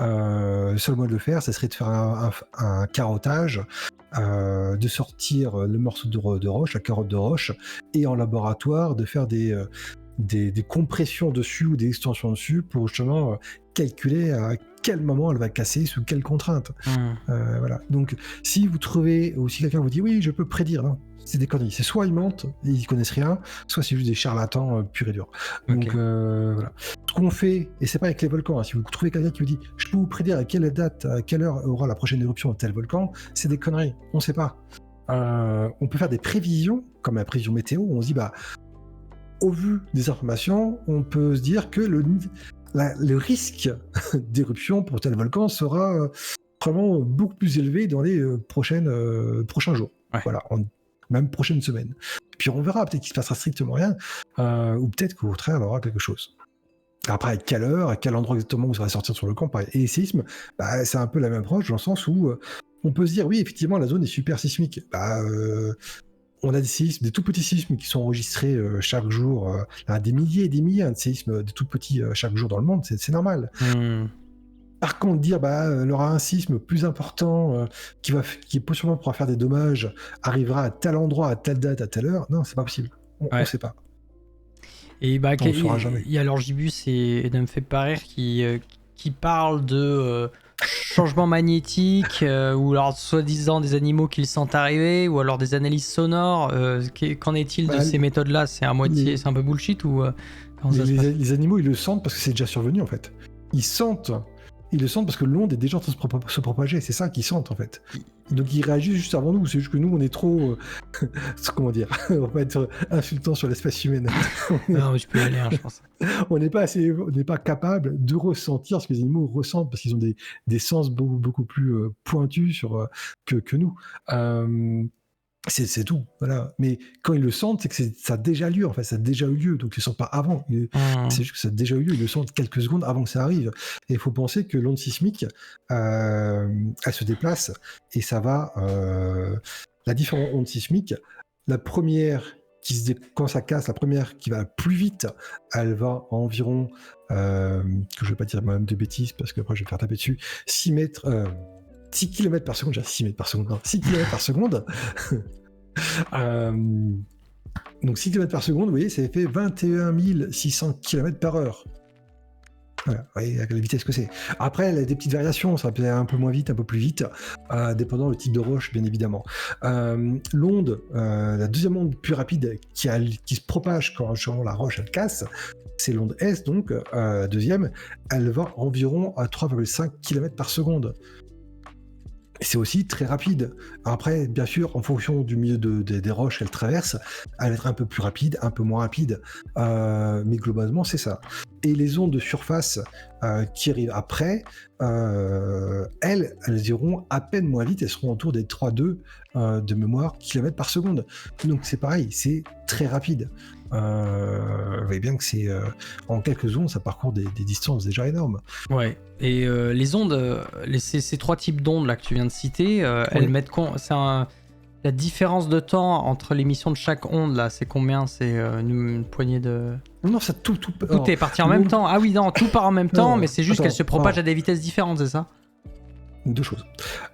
Le seul moyen de le faire, ce serait de faire un carottage, de sortir le morceau de roche, la carotte de roche, et en laboratoire de faire des compressions dessus ou des extensions dessus pour justement calculer à quel moment elle va casser, sous quelle contrainte. Voilà. Donc si vous trouvez, ou si quelqu'un vous dit oui, je peux prédire, non, c'est des conneries. C'est soit ils mentent, ils connaissent rien, soit c'est juste des charlatans purs et durs. Donc voilà. Ce qu'on fait, et c'est pas avec les volcans, si vous trouvez quelqu'un qui vous dit je peux vous prédire à quelle date, à quelle heure aura la prochaine éruption de tel volcan, c'est des conneries, on sait pas. On peut faire des prévisions, comme la prévision météo, où on se dit au vu des informations, on peut se dire que le risque d'éruption pour tel volcan sera probablement beaucoup plus élevé dans les prochains jours. Ouais. Voilà, même prochaine semaine. Puis on verra, peut-être qu'il se passera strictement rien, ou peut-être qu'au contraire, il y aura quelque chose. Après, à quelle heure, à quel endroit exactement où ça va sortir sur le camp, pareil. Et les séismes, c'est un peu la même approche, dans le sens où on peut se dire, oui, effectivement, la zone est super sismique. On a des séismes, des tout petits séismes qui sont enregistrés chaque jour, des milliers et des milliers de séismes, des tout petits chaque jour dans le monde, c'est normal. Par contre, dire il y aura un séisme plus important qui possiblement pourra faire des dommages, arrivera à tel endroit, à telle date, à telle heure, non, c'est pas possible. On ne sait pas. Et il y a Lorgibus et Edem fait pas rire qui parlent de changement magnétique ou alors soi-disant des animaux qu'ils sentent arriver ou alors des analyses sonores. Qu'en est-il de ces méthodes-là? C'est un peu bullshit ou les animaux ils le sentent parce que c'est déjà survenu en fait. Ils le sentent parce que l'onde est déjà en train de se propager, c'est ça qu'ils sentent en fait. Donc ils réagissent juste avant nous, c'est juste que nous on est trop... comment dire, on va pas être insultant sur l'espèce humaine. Non mais je peux y aller, je pense. On n'est pas capable de ressentir ce que les animaux ressentent parce qu'ils ont des sens beaucoup plus pointus que nous. C'est tout, voilà. Mais quand ils le sentent, c'est que ça a déjà lieu, en fait, ça a déjà eu lieu, donc ils ne le sentent pas avant. C'est juste que ça a déjà eu lieu, ils le sentent quelques secondes avant que ça arrive. Et il faut penser que l'onde sismique, elle se déplace, et ça va... la différente onde sismique, la première quand ça casse, la première qui va plus vite, elle va à environ, que je ne vais pas dire moi-même de bêtises, parce que après je vais me faire taper dessus, 6 km par seconde, j'ai 6 mètres par seconde, non, 6 km par seconde. Donc 6 km par seconde, vous voyez, ça fait 21 600 km par heure. Voilà, vous voyez la vitesse que c'est. Après, elle a des petites variations, ça peut aller un peu moins vite, un peu plus vite, dépendant du type de roche, bien évidemment. L'onde, la deuxième onde plus rapide qui se propage quand la roche elle casse, c'est l'onde S, donc deuxième, elle va environ à 3,5 km par seconde. C'est aussi très rapide. Après, bien sûr, en fonction du milieu des roches qu'elle traverse, elle va être un peu plus rapide, un peu moins rapide. Mais globalement, c'est ça. Et les ondes de surface qui arrivent après, elles iront à peine moins vite. Elles seront autour des 3,2 de mémoire km par seconde. Donc c'est pareil, c'est très rapide. Vous voyez bien que c'est en quelques ondes, ça parcourt des distances déjà énormes. Ouais. Et les ondes, ces trois types d'ondes là que tu viens de citer, elles mettent la différence de temps entre l'émission de chaque onde, là, c'est combien? C'est une poignée de... Non, ça tout est parti en même temps. Ah oui, non, tout part en même temps, mais c'est juste qu'elle se propage à des vitesses différentes, c'est ça? Deux choses.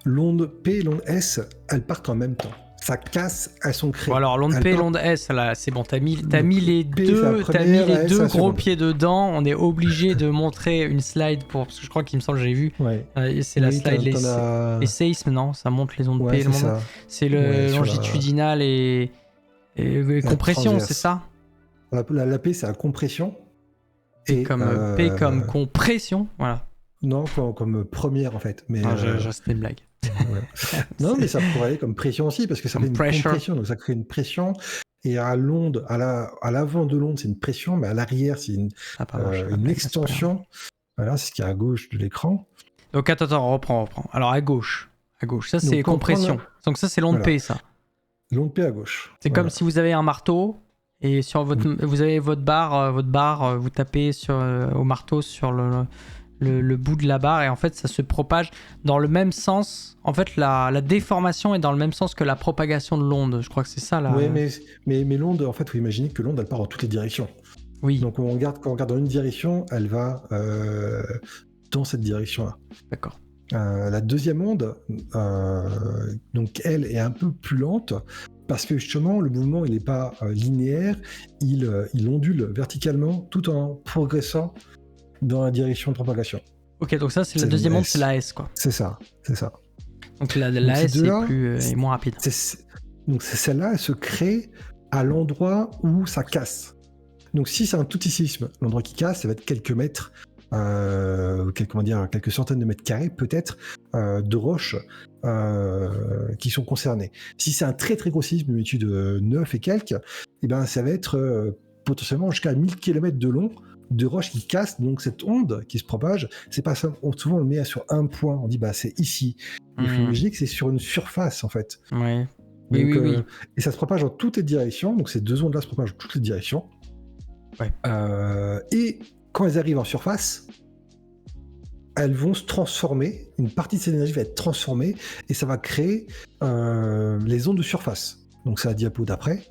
L'onde P et l'onde S, elles partent en même temps. Ça casse, elles sont créées. Bon, alors l'onde P et l'onde S, là, c'est bon, t'as mis les deux gros pieds dedans. On est obligé de montrer une slide parce que je crois qu'il me semble que j'ai vu. Ouais. C'est la slide les séismes, non? Ça montre les ondes P. C'est le longitudinal et compression, c'est ça? La P, c'est la compression. Et comme P comme compression, voilà. Non, comme première en fait. Mais c'était une blague. Ouais. Non, mais ça pourrait aller comme pression aussi, parce que ça fait une compression, donc ça crée une pression. Et à l'onde, à l'avant de l'onde, c'est une pression, mais à l'arrière, c'est une extension. Voilà, c'est ce qui est à gauche de l'écran. Donc attends, reprends. Alors à gauche, ça c'est compression. Donc ça c'est l'onde P, ça. L'onde P à gauche. C'est comme si vous avez un marteau et sur vous avez votre barre, vous tapez au marteau sur le bout de la barre et en fait ça se propage dans le même sens. En fait la déformation est dans le même sens que la propagation de l'onde. Je crois que c'est ça là. Oui, mais l'onde, en fait, vous imaginez que l'onde elle part dans toutes les directions. Oui. Donc quand on regarde dans une direction, elle va dans cette direction-là. D'accord. La deuxième onde, donc elle est un peu plus lente parce que justement le mouvement il n'est pas linéaire, il ondule verticalement tout en progressant dans la direction de propagation. Ok, donc ça c'est la deuxième onde, c'est la S quoi. C'est ça. Donc la S est moins rapide. Donc celle-là, elle se crée à l'endroit où ça casse. Donc si c'est un tout petit séisme, l'endroit qui casse, ça va être quelques mètres, quelques centaines de mètres carrés peut-être de roches qui sont concernées. Si c'est un très très gros séisme, une étude de 9 et quelques, et ben ça va être potentiellement jusqu'à 1000 km de long de roches qui cassent. Donc cette onde qui se propage, c'est pas ça. Souvent on le met sur un point, on dit c'est ici. Il faut imaginer que c'est sur une surface en fait. Ouais. Donc, oui. Et ça se propage dans toutes les directions. Donc ces deux ondes-là se propagent dans toutes les directions. Ouais. Et quand elles arrivent en surface, elles vont se transformer. Une partie de cette énergie va être transformée et ça va créer les ondes de surface. Donc c'est la diapo d'après.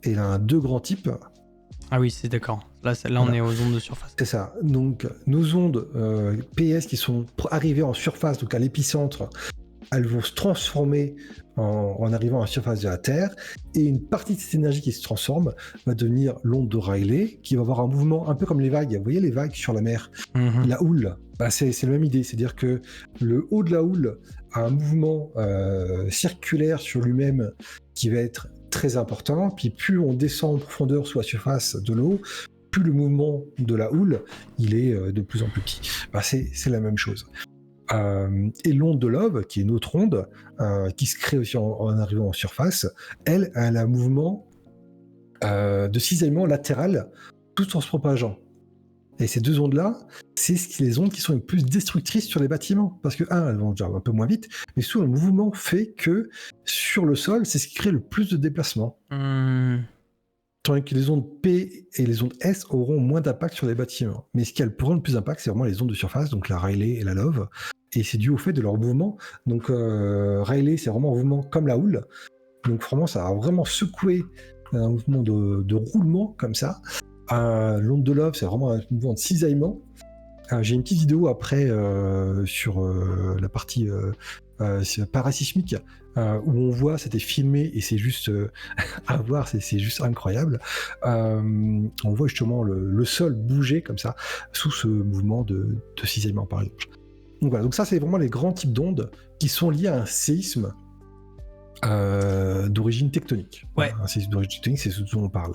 Et là, deux grands types. Ah oui, c'est d'accord. Là on est aux ondes de surface. C'est ça. Donc nos ondes PS qui sont arrivées en surface, donc à l'épicentre, elles vont se transformer en arrivant à la surface de la Terre, et une partie de cette énergie qui se transforme va devenir l'onde de Rayleigh, qui va avoir un mouvement un peu comme les vagues. Vous voyez les vagues sur la mer, la houle, c'est la même idée, c'est-à-dire que le haut de la houle a un mouvement circulaire sur lui-même qui va être très important, puis plus on descend en profondeur sous la surface de l'eau, plus le mouvement de la houle, il est de plus en plus petit. C'est la même chose. Et l'onde de Love, qui est une autre onde, qui se crée aussi en arrivant en surface, elle a un mouvement de cisaillement latéral tout en se propageant. Et ces deux ondes-là, c'est les ondes qui sont les plus destructrices sur les bâtiments. Parce que, elles vont déjà un peu moins vite, mais souvent le mouvement fait que sur le sol, c'est ce qui crée le plus de déplacement. Tandis que les ondes P et les ondes S auront moins d'impact sur les bâtiments. Mais ce qui a le plus d'impact, c'est vraiment les ondes de surface, donc la Rayleigh et la Love. Et c'est dû au fait de leur mouvement. Donc Rayleigh, c'est vraiment un mouvement comme la houle. Donc vraiment, ça a vraiment secoué un mouvement de roulement comme ça. L'onde de Love, c'est vraiment un mouvement de cisaillement. J'ai une petite vidéo après sur la partie parasismique où on voit, c'était filmé et c'est juste à voir, c'est juste incroyable. On voit justement le sol bouger comme ça sous ce mouvement de cisaillement par exemple. Donc voilà, donc ça c'est vraiment les grands types d'ondes qui sont liés à un séisme d'origine tectonique. Ouais. Un séisme d'origine tectonique, c'est ce dont on parle.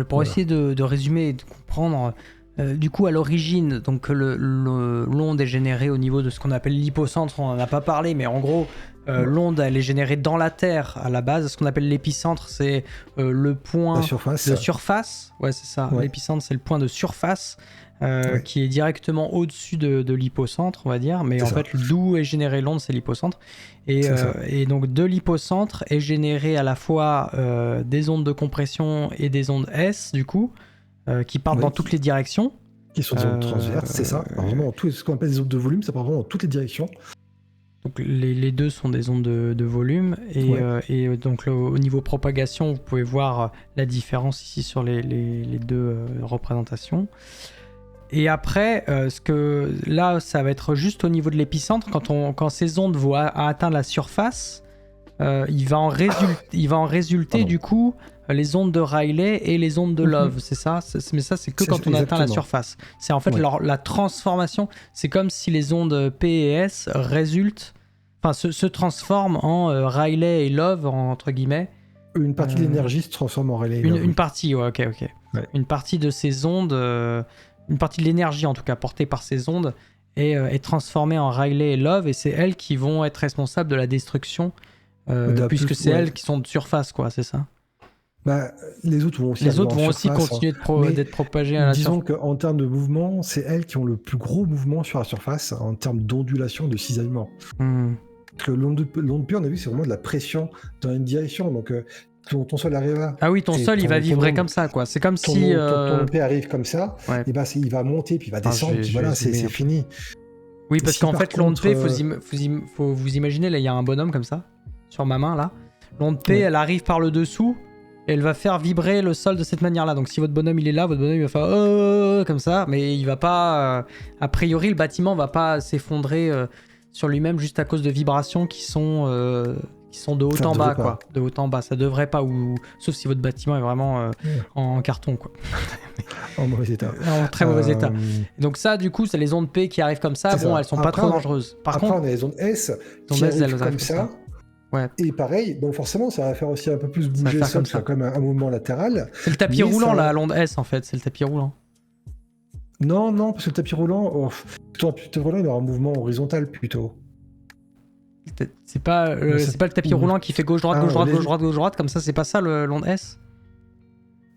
Pour essayer de résumer et de comprendre, du coup à l'origine, donc l'onde est générée au niveau de ce qu'on appelle l'hypocentre, on n'en a pas parlé, mais en gros l'onde elle est générée dans la Terre à la base. Ce qu'on appelle l'épicentre, c'est le point de surface. Ouais, c'est ça. Ouais. L'épicentre, c'est le point de surface qui est directement au-dessus de l'hypocentre, on va dire. Mais en fait, d'où est générée l'onde, c'est l'hypocentre. Et donc de l'hypocentre est générée à la fois des ondes de compression et des ondes S, du coup, qui partent dans toutes les directions. Qui sont des ondes transverses, c'est ça. Alors, vraiment, tout ce qu'on appelle des ondes de volume, ça part vraiment dans toutes les directions. Donc les deux sont des ondes de volume et donc au niveau propagation, vous pouvez voir la différence ici sur les deux représentations. Et après, là, ça va être juste au niveau de l'épicentre. Quand ces ondes vont atteindre la surface, il va en résulter du coup les ondes de Rayleigh et les ondes de Love, c'est ça. Mais ça, c'est que quand on atteint la surface. C'est en fait la transformation. C'est comme si les ondes P et S se transforment en Rayleigh et Love, entre guillemets. Une partie de l'énergie se transforme en Rayleigh et Love. Une partie, ok. Ouais. Une partie de ces ondes, une partie de l'énergie en tout cas portée par ces ondes est transformée en Rayleigh et Love, et c'est elles qui vont être responsables de la destruction, puisque c'est elles qui sont de surface, quoi, c'est ça. Les autres vont aussi continuer d'être propagées à la surface. Disons qu'en termes de mouvement, c'est elles qui ont le plus gros mouvement sur la surface en termes d'ondulation, de cisaillement. Parce que l'onde P, on a vu, c'est vraiment de la pression dans une direction. Donc, ton sol arrive là. Ah oui, ton sol, il va vibrer comme ça, quoi. C'est comme si... Ton P arrive comme ça, et il va monter, puis il va descendre, puis voilà, c'est fini. Oui, parce qu'en fait, l'onde P, faut vous imaginer, là, il y a un bonhomme comme ça, sur ma main, là. L'onde P, elle arrive par le dessous, et elle va faire vibrer le sol de cette manière-là. Donc si votre bonhomme il est là, votre bonhomme il va faire comme ça, mais il va pas... a priori, le bâtiment va pas s'effondrer sur lui-même juste à cause de vibrations qui sont de haut en bas, quoi. De haut en bas, ça devrait pas, sauf si votre bâtiment est vraiment en carton, quoi. En mauvais état. En très mauvais état. Donc ça, du coup, c'est les ondes P qui arrivent comme ça. Elles sont pas trop dangereuses. Par contre, on a les ondes S qui arrivent comme ça. Ouais. Et pareil, donc forcément, ça va faire aussi un peu plus bouger le sol, c'est comme un mouvement latéral. C'est le tapis roulant, là, l'onde S, en fait, c'est le tapis roulant. Non, parce que le tapis roulant, il aura un mouvement horizontal plutôt. C'est pas le tapis roulant qui fait gauche-droite, gauche-droite, comme ça, c'est pas ça l'onde S?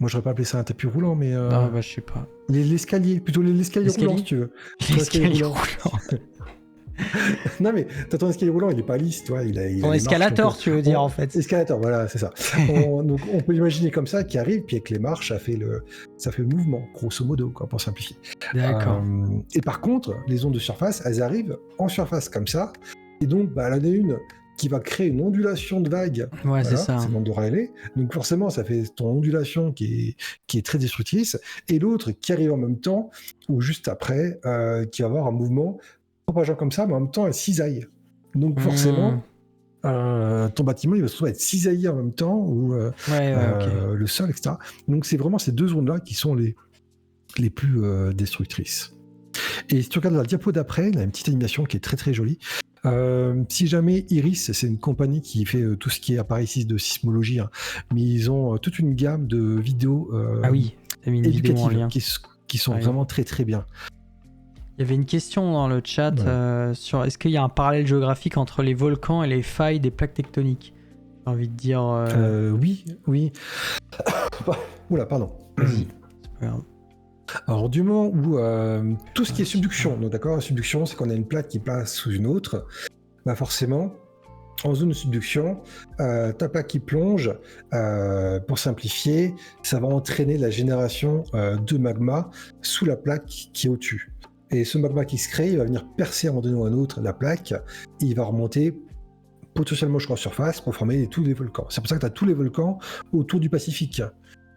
Moi, j'aurais pas appelé ça un tapis roulant, mais... je sais pas. L'escalier, plutôt l'escalier roulant, si tu veux. L'escalier roulant. Non mais t'as ton escalier roulant, il est pas lisse, toi. Ton escalator, tu veux dire, en fait. Escalator, voilà, c'est ça. Donc on peut imaginer comme ça, qui arrive, puis avec les marches, ça fait le mouvement, grosso modo, quoi, pour simplifier. D'accord. Et par contre, les ondes de surface, elles arrivent en surface comme ça, et donc elle en a une qui va créer une ondulation de vague. Ouais, c'est ça. C'est l'onde de Rayleigh. Donc forcément, ça fait ton ondulation qui est très destructrice, et l'autre qui arrive en même temps, ou juste après, qui va avoir un mouvement propageant comme ça, mais en même temps, elle cisaille. Donc forcément, ton bâtiment, il va se retrouver à être cisaillé en même temps, ou le sol, etc. Donc c'est vraiment ces deux ondes-là qui sont les plus destructrices. Et si tu regardes la diapo d'après, il y a une petite animation qui est très très jolie. Si jamais Iris, c'est une compagnie qui fait tout ce qui est appareil de sismologie, mais ils ont toute une gamme de vidéos éducatives qui sont vraiment très très bien. Il y avait une question dans le chat sur est-ce qu'il y a un parallèle géographique entre les volcans et les failles des plaques tectoniques? J'ai envie de dire... Oui. Oula, pardon. Vas-y, c'est pas grave. Alors du moment où tout ce qui est subduction, donc d'accord, la subduction c'est qu'on a une plaque qui passe sous une autre, forcément, en zone de subduction, ta plaque qui plonge, pour simplifier, ça va entraîner la génération de magma sous la plaque qui est au-dessus. Et ce magma qui se crée, il va venir percer à un moment donné ou à un autre la plaque, et il va remonter potentiellement jusqu'en surface pour former tous les volcans. C'est pour ça que tu as tous les volcans autour du Pacifique,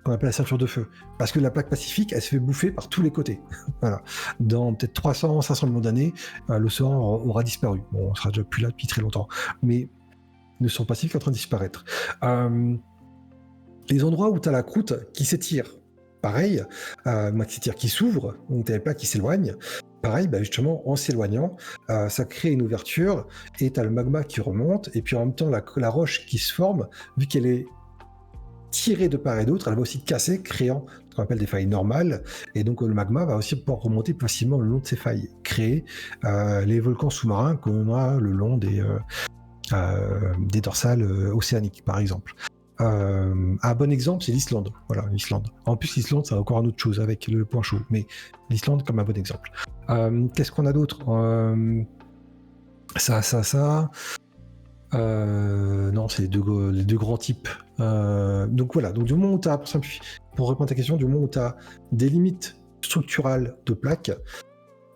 qu'on appelle la ceinture de feu. Parce que la plaque Pacifique, elle se fait bouffer par tous les côtés. Voilà. Dans peut-être 300, 500 millions d'années, l'océan aura disparu. Bon, on sera déjà plus là depuis très longtemps. Mais l'océan Pacifique est en train de disparaître. Les endroits où tu as la croûte qui s'étire, pareil, qui s'ouvre, donc tu as les plaques qui s'éloignent. Pareil, justement, en s'éloignant, ça crée une ouverture et tu as le magma qui remonte. Et puis en même temps, la roche qui se forme, vu qu'elle est tirée de part et d'autre, elle va aussi casser, créant ce qu'on appelle des failles normales. Et donc le magma va aussi pouvoir remonter plus facilement le long de ces failles, créer les volcans sous-marins qu'on a le long des dorsales océaniques, par exemple. Un bon exemple, c'est l'Islande. Voilà, l'Islande. En plus, l'Islande, ça a encore une autre chose avec le point chaud, mais l'Islande comme un bon exemple. Qu'est-ce qu'on a d'autre? Non, c'est les deux grands types. Donc voilà, donc du moment où tu as, pour répondre à ta question, du moment où tu as des limites structurales de plaques,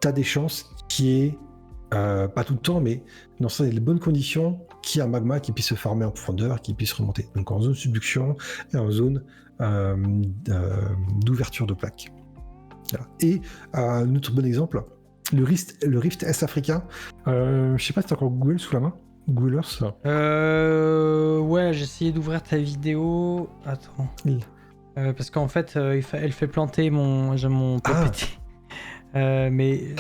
tu as des chances qu'il y ait pas tout le temps, mais dans les bonnes conditions, qu'il y ait un magma qui puisse se former en profondeur, qui puisse remonter. Donc en zone subduction et en zone d'ouverture de plaques. Voilà. Et un autre bon exemple, le Rift Est-Africain. Je sais pas si t'as encore Google sous la main. Google Earth. Ouais, j'ai essayé d'ouvrir ta vidéo. Attends. Parce qu'en fait, elle fait planter mon PPT. Mais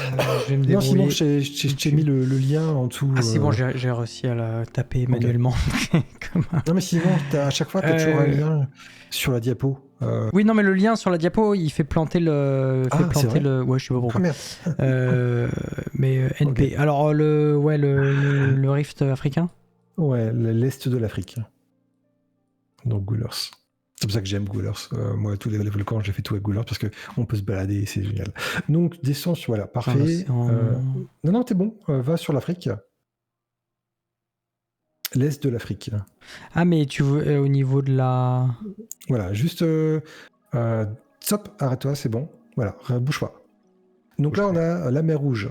je vais me débrouiller. Non, sinon, je t'ai mis le lien en dessous. Ah, c'est bon, j'ai réussi à la taper manuellement. Non, mais sinon, à chaque fois, tu as toujours un lien sur la diapo. Oui, non, mais le lien sur la diapo, il fait planter le. Ouais, je sais pas pourquoi. Mais NP. Okay. Alors, le Rift africain. Ouais, l'Est de l'Afrique. Donc, Google Earth. C'est pour ça que j'aime Google Earth. Moi, tous les volcans, j'ai fait tout avec Google Earth parce qu'on peut se balader, c'est génial. Donc, descends sur. Voilà, parfait. Non, t'es bon. Va sur l'Afrique. L'Est de l'Afrique. Ah, mais tu veux au niveau de la. Voilà, juste. Stop, arrête-toi, c'est bon. Voilà, bouge pas. Donc là, on a la mer Rouge,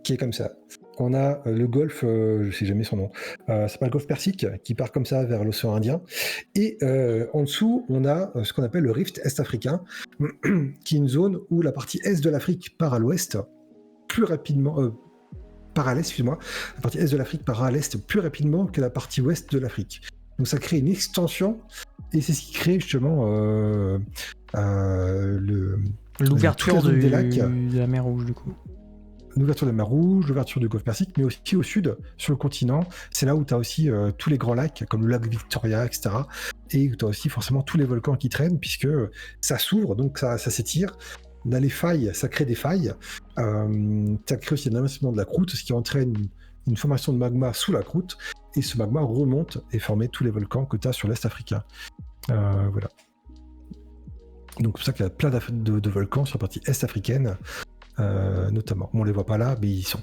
qui est comme ça. On a le golfe, je sais jamais son nom, c'est pas le golfe Persique, qui part comme ça vers l'océan Indien. Et en dessous, on a ce qu'on appelle le Rift Est-Africain, qui est une zone où la partie Est de l'Afrique part à l'ouest, plus rapidement, part à l'est, excuse-moi, la partie Est de l'Afrique part à l'est plus rapidement que la partie ouest de l'Afrique. Donc ça crée une extension, et c'est ce qui crée justement l'ouverture des lacs, de la mer Rouge, du coup. L'ouverture de la mer Rouge, l'ouverture du golfe Persique, mais aussi au sud, sur le continent. C'est là où tu as aussi tous les grands lacs, comme le lac Victoria, etc. Et où tu as aussi forcément tous les volcans qui traînent, puisque ça s'ouvre, donc ça s'étire. On a les failles, ça crée des failles. Ça crée aussi un amincissement de la croûte, ce qui entraîne une formation de magma sous la croûte. Et ce magma remonte et forme tous les volcans que tu as sur l'Est africain. Voilà. Donc c'est pour ça qu'il y a plein de volcans sur la partie Est africaine. Notamment. On les voit pas là, mais ils sont.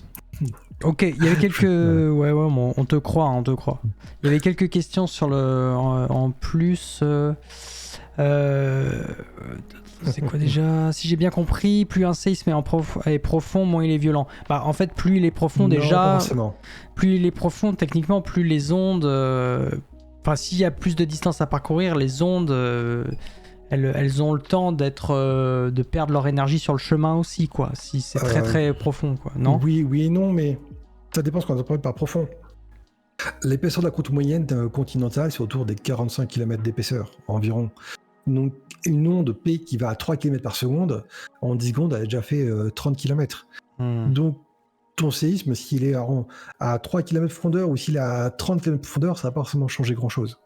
Ok, il y avait quelques. Ouais, on te croit, on te croit. Il y avait quelques questions sur le. En plus. C'est quoi déjà? Si j'ai bien compris, plus un séisme est profond, moins il est violent. Bah, en fait, plus il est profond déjà. Plus il est profond, techniquement, plus les ondes. Enfin, s'il y a plus de distance à parcourir, les ondes. Elles ont le temps de perdre leur énergie sur le chemin aussi, quoi. Si c'est très très profond, quoi. Non ? Oui et non, mais ça dépend ce qu'on entend par profond. L'épaisseur de la croûte moyenne continentale, c'est autour des 45 km d'épaisseur environ. Donc une onde P qui va à 3 km par seconde, en 10 secondes, elle a déjà fait 30 km. Donc ton séisme, s'il est à 3 km de profondeur ou s'il est à 30 km de profondeur, ça va pas forcément changer grand-chose.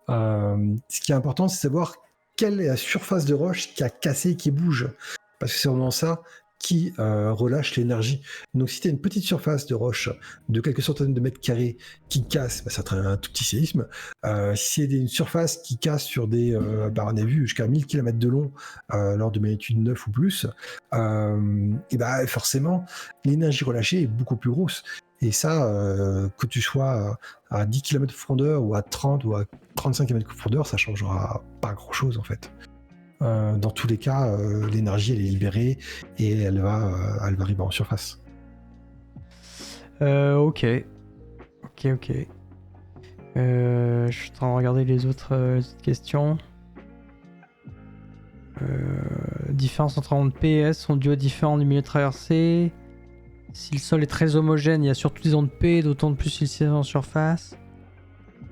Ce qui est important, c'est de savoir quelle est la surface de roche qui a cassé et qui bouge. Parce que c'est vraiment ça qui relâche l'énergie. Donc si tu as une petite surface de roche de quelques centaines de mètres carrés qui casse, ça traîne un tout petit séisme. Si c'est une surface qui casse sur des... on a vu jusqu'à 1000 km de long lors de magnitude 9 ou plus, et forcément, l'énergie relâchée est beaucoup plus grosse. Et ça, que tu sois à 10 km de profondeur ou à 30 ou à 35 km de profondeur, ça changera pas grand-chose en fait. Dans tous les cas, l'énergie elle est libérée et elle va arriver en surface. Ok. Je suis en train de regarder les autres questions. Différence entre ondes P et S sont dues aux différents du milieu traversé. Si le sol est très homogène, il y a surtout des ondes P, d'autant de plus il est en surface.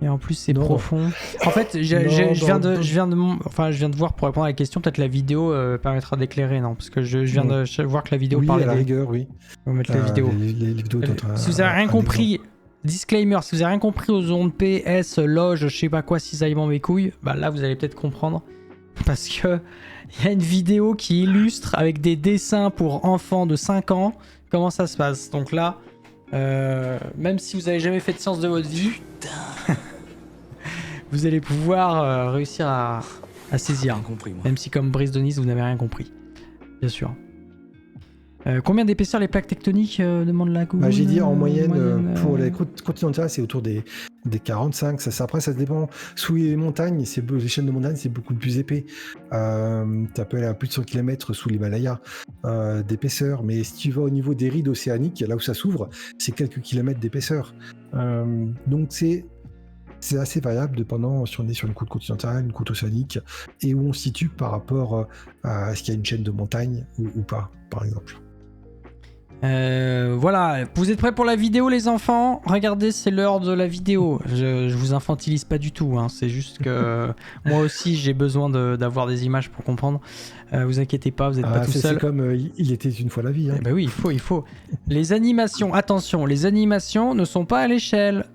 Et en plus, c'est profond. En fait, je viens de voir pour répondre à la question. Peut-être la vidéo permettra d'éclairer, non? Parce que je viens de voir que la vidéo parlait. Oui, à la rigueur, oui. On va mettre la vidéo. Les vidéos si vous avez rien compris, disclaimer, si vous avez rien compris aux ondes P, S, loge, je sais pas quoi, cisaillement mes couilles, bah là, vous allez peut-être comprendre. Parce que il y a une vidéo qui illustre avec des dessins pour enfants de 5 ans comment ça se passe. Donc là, même si vous avez jamais fait de science de votre vie, vous allez pouvoir réussir à saisir. Compris, même si comme Brice de Nice, vous n'avez rien compris. Bien sûr. Combien d'épaisseur les plaques tectoniques demande la Google? J'ai dit en moyenne, pour les côtes continentales, c'est autour des 45. Après, ça dépend. Sous les montagnes, les chaînes de montagne, c'est beaucoup plus épais. Ça peut aller à plus de 100 km sous l'Himalaya d'épaisseur. Mais si tu vas au niveau des rides océaniques, là où ça s'ouvre, c'est quelques kilomètres d'épaisseur. Donc c'est assez variable dépendant si on est sur une côte continentale, une côte océanique, et où on se situe par rapport à ce qu'il y a une chaîne de montagne ou pas, par exemple. Voilà, vous êtes prêts pour la vidéo les enfants? Regardez, c'est l'heure de la vidéo. Je vous infantilise pas du tout, hein. C'est juste que moi aussi j'ai besoin d'avoir des images pour comprendre. Vous inquiétez pas, vous n'êtes pas tout seul. C'est comme il était une fois la vie. Hein. Eh ben oui, il faut. Les animations, attention, les animations ne sont pas à l'échelle.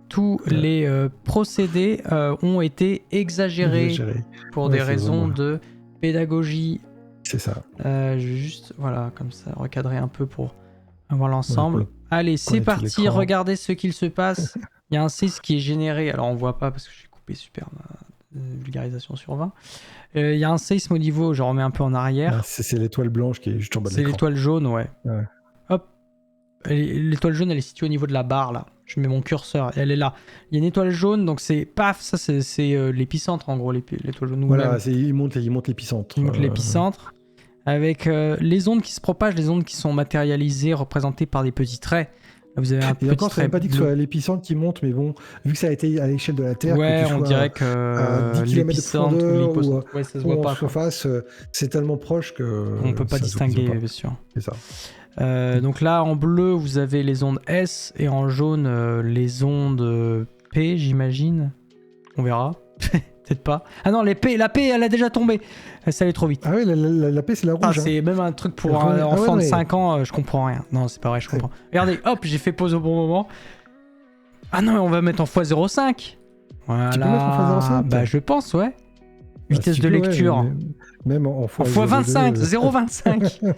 Tous les procédés ont été exagérés pour des raisons de pédagogie. C'est ça. Je vais juste, voilà, comme ça, recadrer un peu pour avoir l'ensemble. Allez, c'est parti, regardez ce qu'il se passe. Il y a un séisme qui est généré, alors on voit pas parce que j'ai coupé super vulgarisation sur 20. Il y a un séisme au niveau, je remets un peu en arrière. C'est l'étoile blanche qui est juste en bas de l'écran. C'est l'étoile jaune, ouais. Hop. L'étoile jaune, elle est située au niveau de la barre, là. Je mets mon curseur, elle est là. Il y a une étoile jaune, donc c'est paf, ça c'est l'épicentre en gros, l'étoile jaune. Voilà, il monte l'épicentre. Il monte l'épicentre. Avec les ondes qui se propagent, les ondes qui sont matérialisées, représentées par des petits traits. Là, vous avez un petit encore, ça n'est pas dit que ce soit l'épicentre qui monte, mais bon, vu que ça a été à l'échelle de la Terre, ouais, que on dirait que 10 km de profondeur ouais, ça se voit pas, surface, c'est tellement proche que on peut pas distinguer, bien sûr. C'est ça. Donc là, en bleu, vous avez les ondes S et en jaune, les ondes P, j'imagine. On verra. Peut-être pas. Ah non, la P, elle a déjà tombé. Ça allait trop vite. Ah oui, la P, c'est la rouge. C'est même un truc pour un enfant de 5 ans, je comprends rien. Non, c'est pas vrai, je comprends. Regardez, hop, j'ai fait pause au bon moment. Ah non, mais on va mettre en x05. Voilà. Tu peux mettre en x05 ? Bah, je pense, ouais. Vitesse de lecture. Ouais, même en x25, 0,25.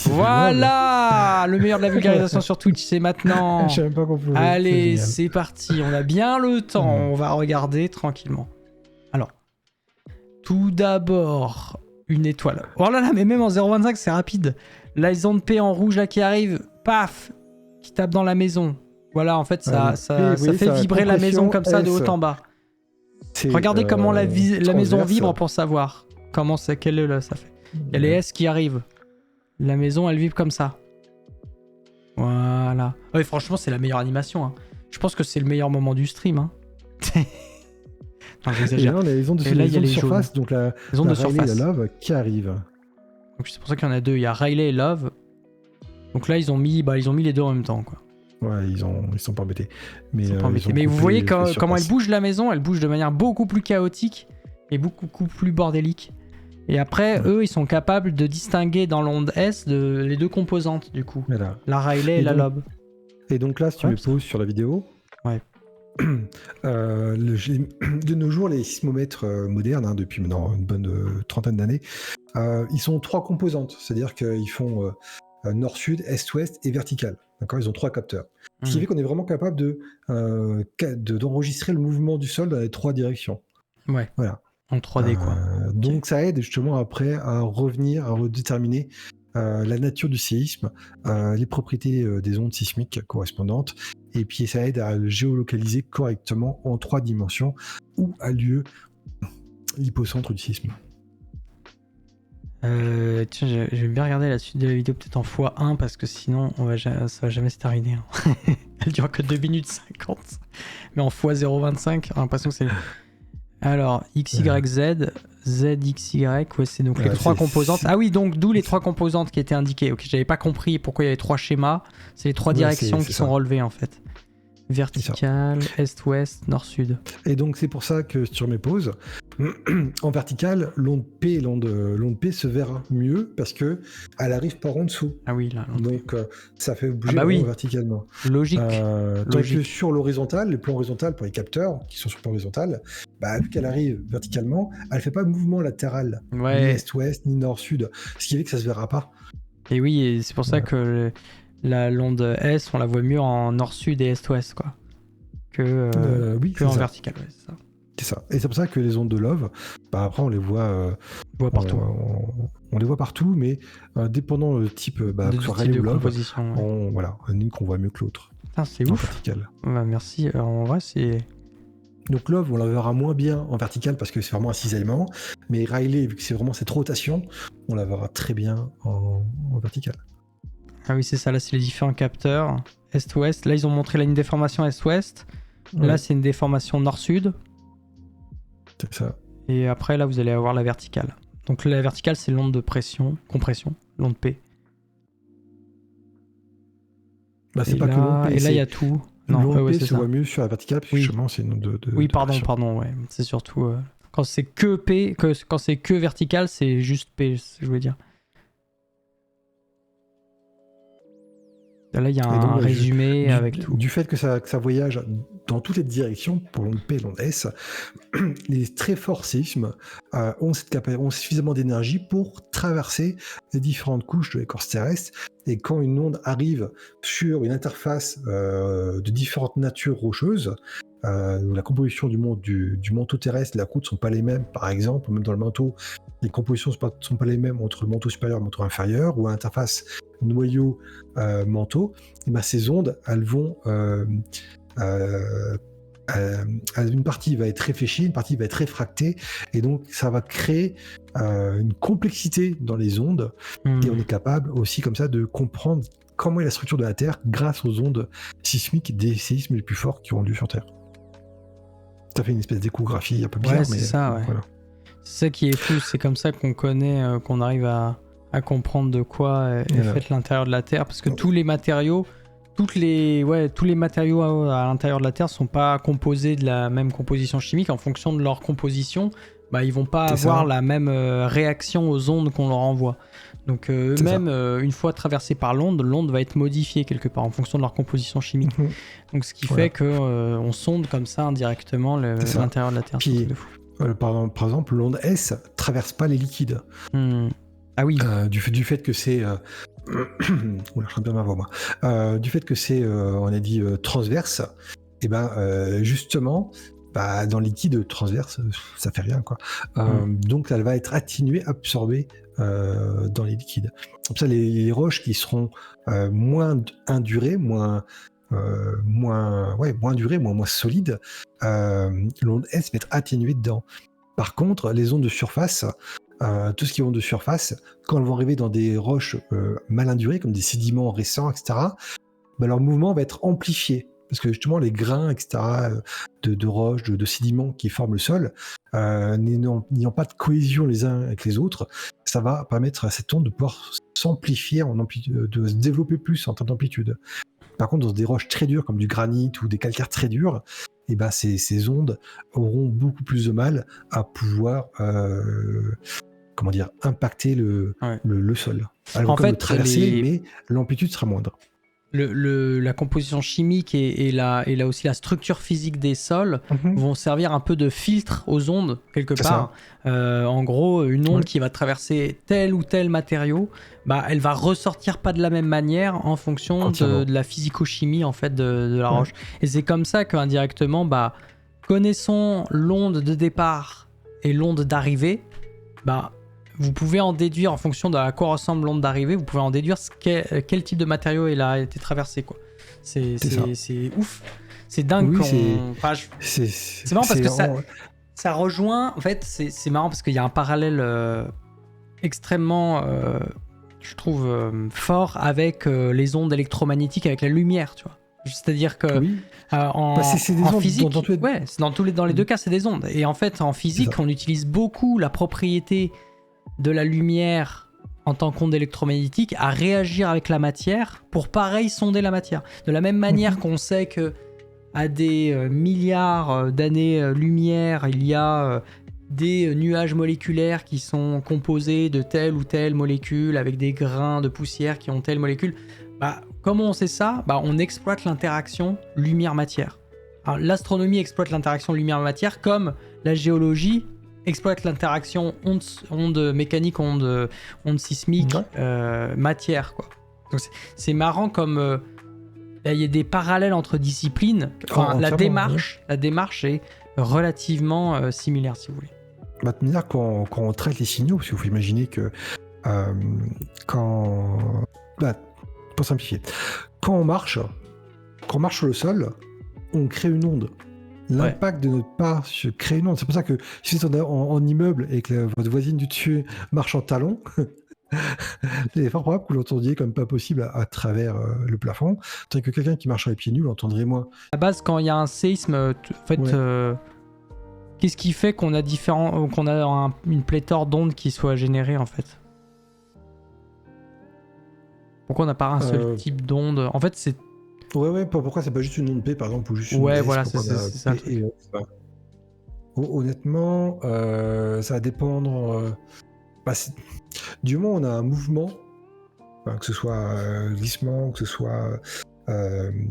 Voilà, le meilleur de la vulgarisation sur Twitch, c'est maintenant. Je savais pas qu'on pouvait. Allez, c'est parti. On a bien le temps. On va regarder tranquillement. Alors, tout d'abord, une étoile. Oh là là, mais même en 0,25, c'est rapide. Les ondes P en rouge là qui arrive, paf, qui tape dans la maison. Voilà, en fait, ça fait vibrer la maison comme ça de haut en bas. Regardez comment la maison vibre pour savoir quelle est là, ça fait. Il y a les S qui arrivent. La maison, elle vibre comme ça. Voilà. Ouais, franchement, c'est la meilleure animation. Hein. Je pense que c'est le meilleur moment du stream. Hein. Non, j'exagère. Et là, on a les ondes de surface, donc la Rayleigh et la Love qui arrivent. Donc c'est pour ça qu'il y en a deux. Il y a Rayleigh et Love. Donc là, ils ont mis les deux en même temps, quoi. Ouais, ils sont pas embêtés. Mais vous voyez comment elle bouge la maison, elle bouge de manière beaucoup plus chaotique et beaucoup plus bordélique. Et après, eux, ils sont capables de distinguer dans l'onde S les deux composantes, du coup. Voilà. La Rayleigh et la Love. Et donc là, si tu me poses sur la vidéo, de nos jours, les sismomètres modernes, depuis maintenant une bonne trentaine d'années, ils sont 3 composantes. C'est-à-dire qu'ils font nord-sud, est-ouest et vertical. D'accord, ils ont 3 capteurs. Ce qui fait qu'on est vraiment capable d'enregistrer le mouvement du sol dans les 3 directions. Ouais. Voilà. En 3D, quoi. Donc ça aide justement après à redéterminer la nature du séisme, les propriétés des ondes sismiques correspondantes, et puis ça aide à le géolocaliser correctement en 3 dimensions où a lieu l'hypocentre du séisme. Tiens, je vais bien regarder la suite de la vidéo peut-être en x1 parce que sinon ça va jamais se terminer. Hein. Elle dure que 2 minutes 50. Mais en x0,25, j'ai l'impression que c'est... Alors, XYZ, ZXY, ouais, c'est donc les 3 composantes. Ah oui, donc d'où les 3 composantes qui étaient indiquées. Ok, j'avais pas compris pourquoi il y avait 3 schémas. C'est les 3 directions qui sont relevées en fait. Vertical, est-ouest, nord-sud. Et donc c'est pour ça que sur mes pauses, en vertical, l'onde P se verra mieux parce que elle arrive par en dessous. Ah oui, là. Donc ça fait bouger verticalement. Logique. Donc sur l'horizontal, le plan horizontal pour les capteurs qui sont sur le plan horizontal, vu qu'elle arrive verticalement, elle fait pas de mouvement latéral, ni est-ouest ni nord-sud, ce qui fait que ça se verra pas. Et oui, et c'est pour ça que l'onde S, on la voit mieux en nord-sud et est-ouest, quoi, que en vertical. Ouais, c'est ça. C'est ça. Et c'est pour ça que les ondes de Love, après on les voit, partout. On les voit partout, mais dépendant le type, que ce soit Rayleigh ou Love, composition. Voilà, une qu'on voit mieux que l'autre. Putain, c'est ouf. Vertical. Bah, merci. Alors, en vrai, c'est... Donc Love, on la verra moins bien en vertical parce que c'est vraiment un cisaillement, mais Rayleigh, vu que c'est vraiment cette rotation, on la verra très bien en vertical. Ah oui, c'est ça. Là, c'est les différents capteurs. Est-ouest. Là, ils ont montré là, une déformation est-ouest. Ouais. Là, c'est une déformation nord-sud. C'est ça. Et après, là, vous allez avoir la verticale. Donc la verticale, c'est l'onde de compression, l'onde P. Bah, c'est pas que l'onde P. Et là, il y a tout. L'onde P se voit mieux sur la verticale, parce que justement, c'est une onde de oui, pardon, ouais. C'est surtout... Quand c'est que P, quand c'est que vertical, c'est juste P, je veux dire. Là, il y a un résumé avec tout. Du fait que ça voyage dans toutes les directions, pour l'onde P et l'onde S, les très forts séismes ont suffisamment d'énergie pour traverser les différentes couches de l'écorce terrestre. Et quand une onde arrive sur une interface de différentes natures rocheuses, où la composition du manteau terrestre et la croûte ne sont pas les mêmes, par exemple, même dans le manteau, les compositions ne sont pas les mêmes entre le manteau supérieur et le manteau inférieur, ou à l'interface noyau-manteau, et ben ces ondes, elles vont... une partie va être réfléchie, une partie va être réfractée, et donc ça va créer une complexité dans les ondes, et on est capable aussi comme ça de comprendre comment est la structure de la Terre grâce aux ondes sismiques des séismes les plus forts qui ont lieu sur Terre. Ça fait une espèce d'échographie un peu bizarre, c'est ça, ouais. Voilà. C'est ça qui est fou, c'est comme ça qu'on connaît, qu'on arrive à comprendre de quoi est fait l'intérieur de la Terre, parce que tous les matériaux, tous les matériaux à l'intérieur de la Terre sont pas composés de la même composition chimique. En fonction de leur composition, bah, ils vont pas avoir la même réaction aux ondes qu'on leur envoie. Donc eux-mêmes, une fois traversés par l'onde va être modifiée quelque part en fonction de leur composition chimique. Donc ce qui fait qu'on sonde comme ça indirectement l'intérieur de la Terre. Puis, par exemple, l'onde S traverse pas les liquides. Ah oui. Du fait que c'est... Oula, je bien ma voix, moi. Du fait que c'est, on a dit, transverse, et ben justement, dans le liquide transverse, ça fait rien, quoi. Donc elle va être atténuée, absorbée dans les liquides. Comme ça, les roches qui seront moins indurées, moins solides, l'onde S va être atténuée dedans. Par contre, les ondes de surface, tout ce qui est ondes de surface, quand elles vont arriver dans des roches mal indurées, comme des sédiments récents, etc., leur mouvement va être amplifié. Parce que justement, les grains, etc., de roches, de sédiments qui forment le sol, n'ayant pas de cohésion les uns avec les autres, ça va permettre à cette onde de pouvoir s'amplifier en amplitude, de se développer plus en termes d'amplitude. Par contre, dans des roches très dures, comme du granit ou des calcaires très durs, et ces ondes auront beaucoup plus de mal à pouvoir impacter le sol. Elles vont le traverser, mais l'amplitude sera moindre. La composition chimique et aussi la structure physique des sols vont servir un peu de filtre aux ondes, quelque part. En gros, une onde qui va traverser tel ou tel matériau, elle va ressortir pas de la même manière en fonction de la physico-chimie en fait, de la roche. Et c'est comme ça qu'indirectement, connaissons l'onde de départ et l'onde d'arrivée, vous pouvez en déduire en fonction de à quoi ressemble l'onde d'arrivée, vous pouvez en déduire quel type de matériau il a été traversé, quoi. C'est ouf. C'est dingue. C'est marrant parce que ça rejoint. En fait, c'est marrant parce qu'il y a un parallèle extrêmement, je trouve, fort avec les ondes électromagnétiques, avec la lumière, tu vois. C'est-à-dire que en physique, dans les deux cas, c'est des ondes. Et en fait, en physique, on utilise beaucoup la propriété de la lumière en tant qu'onde électromagnétique à réagir avec la matière pour pareil sonder la matière. De la même manière qu'on sait que à des milliards d'années-lumière, il y a des nuages moléculaires qui sont composés de telle ou telle molécule avec des grains de poussière qui ont telle molécule. Comment on sait ça ? On exploite l'interaction lumière-matière. Alors, l'astronomie exploite l'interaction lumière-matière comme la géologie exploite l'interaction onde mécanique, onde sismique, matière, quoi. Donc c'est marrant comme il y a des parallèles entre disciplines. La démarche est relativement similaires, si vous voulez. Bah, de manière, quand on traite les signaux, parce qu'il faut imaginer que pour simplifier, quand on marche sur le sol, on crée une onde. L'impact de notre pas crée une onde. C'est pour ça que si vous êtes en immeuble et que votre voisine du dessus marche en talons, il est fort probable que vous l'entendiez comme pas possible à travers le plafond. Tandis que quelqu'un qui marche sur les pieds nus l'entendrait moins. À la base, quand il y a un séisme, en fait, qu'est-ce qui fait qu'on a une pléthore d'ondes qui soient générées en fait? Pourquoi on n'a pas un seul type d'onde? En fait, c'est... Ouais, pourquoi c'est pas juste une onde P par exemple ou juste une ouais, S, voilà, c'est ça. Honnêtement, ça va dépendre. Du moment où on a un mouvement, que ce soit glissement, que ce soit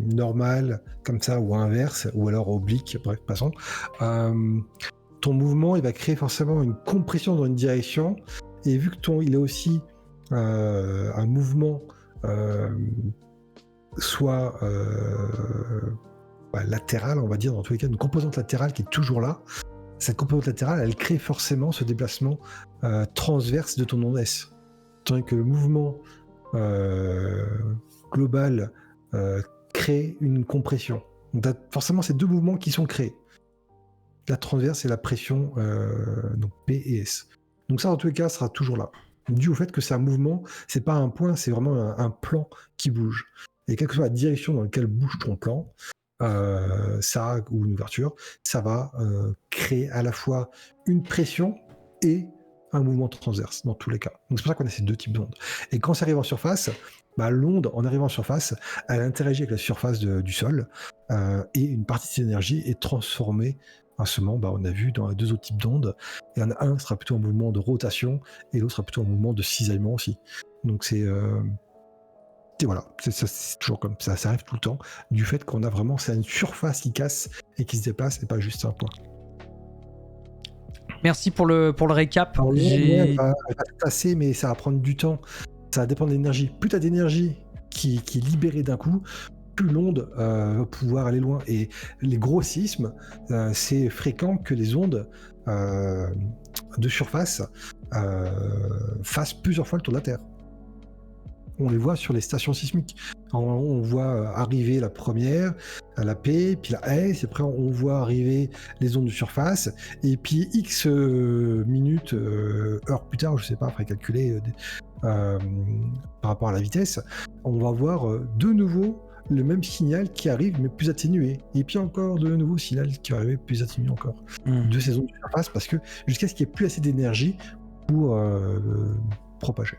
normal, comme ça, ou inverse, ou alors oblique, bref, passons. Ton mouvement, il va créer forcément une compression dans une direction, et vu que il a aussi un mouvement soit latérale, on va dire, dans tous les cas, une composante latérale qui est toujours là. Cette composante latérale, elle crée forcément ce déplacement transverse de ton onde S. Tandis que le mouvement global crée une compression. Donc, tu as forcément ces deux mouvements qui sont créés. La transverse et la pression, donc P et S. Donc ça, dans tous les cas, sera toujours là. Dû au fait que c'est un mouvement, c'est pas un point, c'est vraiment un plan qui bouge. Et quelle que soit la direction dans laquelle bouge ton plan, ou une ouverture, ça va créer à la fois une pression et un mouvement transverse dans tous les cas. Donc c'est pour ça qu'on a ces deux types d'ondes. Et quand ça arrive en surface, l'onde, en arrivant en surface, elle interagit avec la surface du sol et une partie de cette énergie est transformée. En ce moment, on a vu dans les deux autres types d'ondes, il y en a un qui sera plutôt un mouvement de rotation et l'autre sera plutôt un mouvement de cisaillement aussi. Donc c'est voilà, c'est toujours comme ça, ça arrive tout le temps, du fait qu'on a vraiment, c'est une surface qui casse et qui se déplace et pas juste un point. Merci pour le récap. Elle va passer, mais ça va prendre du temps. Ça va dépendre de l'énergie. Plus tu as d'énergie qui est libérée d'un coup, plus l'onde va pouvoir aller loin. Et les gros sismes, c'est fréquent que les ondes de surface fassent plusieurs fois le tour de la Terre. On les voit sur les stations sismiques. On voit arriver la première, la P, puis la S, et après on voit arriver les ondes de surface, et puis X minutes, heures plus tard, je sais pas, après calculer par rapport à la vitesse, on va voir de nouveau le même signal qui arrive, mais plus atténué. Et puis encore de nouveau signal qui va arriver plus atténué encore. De ces ondes de surface, parce que jusqu'à ce qu'il n'y ait plus assez d'énergie pour propager.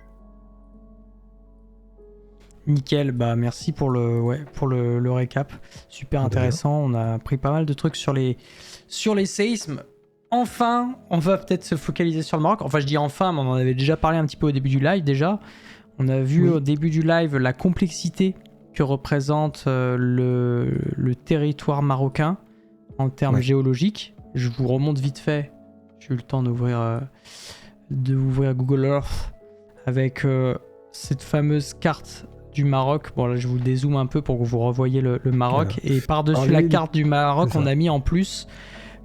Nickel, merci pour le récap. Super intéressant. On a appris pas mal de trucs sur les séismes. Enfin, on va peut-être se focaliser sur le Maroc. Enfin, je dis enfin, mais on en avait déjà parlé un petit peu au début du live déjà. On a vu au début du live la complexité que représente le territoire marocain en termes géologiques. Je vous remonte vite fait. J'ai eu le temps d'ouvrir Google Earth avec cette fameuse carte du Maroc. Bon, là, je vous le dézoome un peu pour que vous revoyiez le Maroc. Voilà. Et par-dessus la carte du Maroc, on a mis en plus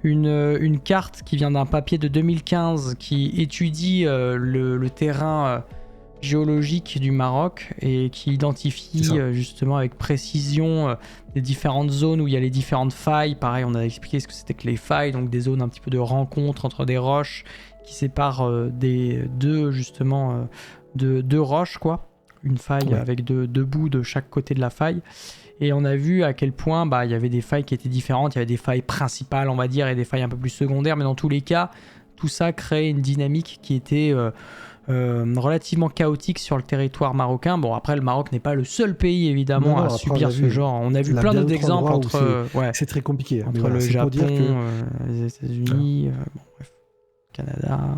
une carte qui vient d'un papier de 2015 qui étudie le terrain géologique du Maroc et qui identifie justement avec précision les différentes zones où il y a les différentes failles. Pareil, on a expliqué ce que c'était que les failles, donc des zones un petit peu de rencontre entre des roches qui séparent deux roches, quoi. Une faille avec deux bouts de chaque côté de la faille. Et on a vu à quel point il y avait des failles qui étaient différentes. Il y avait des failles principales, on va dire, et des failles un peu plus secondaires. Mais dans tous les cas, tout ça créait une dynamique qui était relativement chaotique sur le territoire marocain. Bon, après, le Maroc n'est pas le seul pays, évidemment, à subir ce genre. On a vu plein d'autres exemples entre... c'est très compliqué. Entre le Japon, les États-Unis, Canada.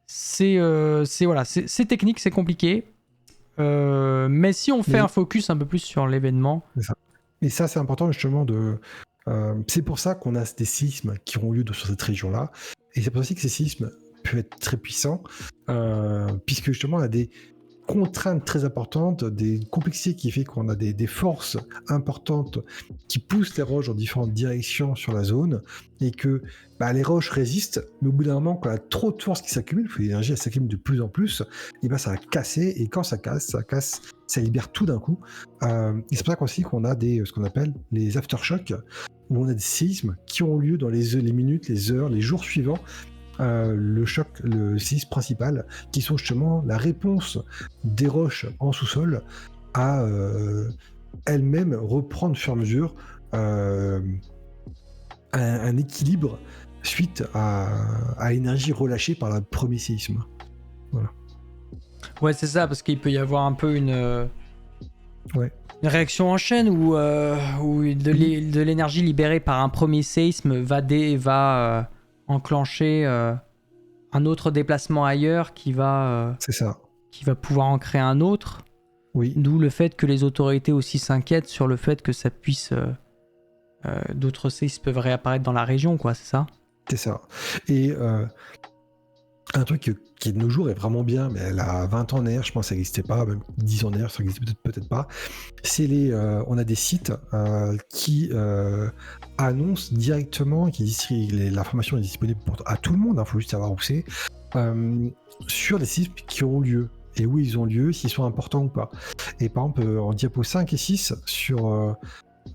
C'est technique, c'est compliqué. Mais si on fait un focus un peu plus sur l'événement... Et ça, c'est important justement de... c'est pour ça qu'on a des séismes qui ont lieu sur cette région-là. Et c'est pour ça aussi que ces séismes peuvent être très puissants, puisque justement, on a des contraintes très importantes, des complexités qui fait qu'on a des forces importantes qui poussent les roches dans différentes directions sur la zone, et que les roches résistent, mais au bout d'un moment, quand il y a trop de force qui s'accumule, l'énergie elle s'accumule de plus en plus, et ça va casser, et quand ça casse, ça libère tout d'un coup. Et c'est pour ça aussi qu'on a ce qu'on appelle les aftershocks, où on a des séismes qui ont lieu dans les minutes, les heures, les jours suivants, le séisme principal, qui sont justement la réponse des roches en sous-sol à elles-mêmes reprendre au fur et à mesure un équilibre suite à l'énergie relâchée par le premier séisme. Voilà. Ouais, c'est ça, parce qu'il peut y avoir un peu une réaction en chaîne où de l'énergie libérée par un premier séisme va enclencher un autre déplacement ailleurs qui va pouvoir en créer un autre. Oui. D'où le fait que les autorités aussi s'inquiètent sur le fait que ça puisse d'autres séismes peuvent réapparaître dans la région, quoi, c'est ça? C'est ça. Et un truc qui de nos jours est vraiment bien, mais elle a 20 ans en arrière, je pense que ça n'existait pas, même 10 ans en arrière, ça n'existait peut-être pas, c'est on a des sites qui annoncent directement, l'information est disponible à tout le monde, il faut juste savoir où c'est, sur les sites qui ont lieu, et où ils ont lieu, s'ils sont importants ou pas. Et par exemple, en diapo 5 et 6, sur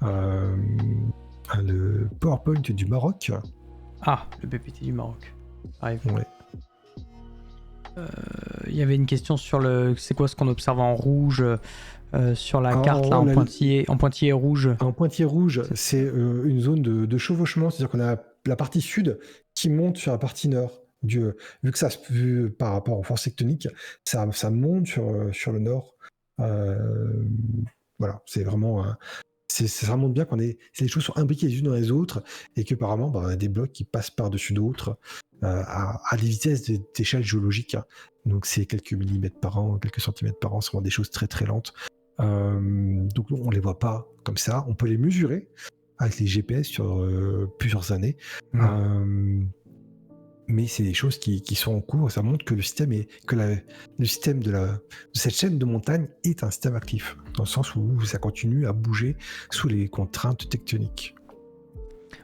le PowerPoint du Maroc. Ah, le PPT du Maroc. Pareil. Ouais. Il y avait une question sur c'est quoi ce qu'on observe en rouge sur la carte là, en pointillé rouge. En pointillé rouge, c'est une zone de chevauchement, c'est-à-dire qu'on a la partie sud qui monte sur la partie nord. Vu par rapport aux forces tectoniques, ça monte sur le nord. Voilà, c'est vraiment ça montre bien c'est les choses sont imbriquées les unes dans les autres, et qu'apparemment on a des blocs qui passent par-dessus d'autres à des vitesses d'échelle géologique. Hein. Donc c'est quelques millimètres par an, quelques centimètres par an, c'est vraiment des choses très très lentes. Donc on les voit pas comme ça. On peut les mesurer avec les GPS sur plusieurs années. Mais c'est des choses qui sont en cours. Ça montre que le système le système de cette chaîne de montagne est un système actif, dans le sens où ça continue à bouger sous les contraintes tectoniques.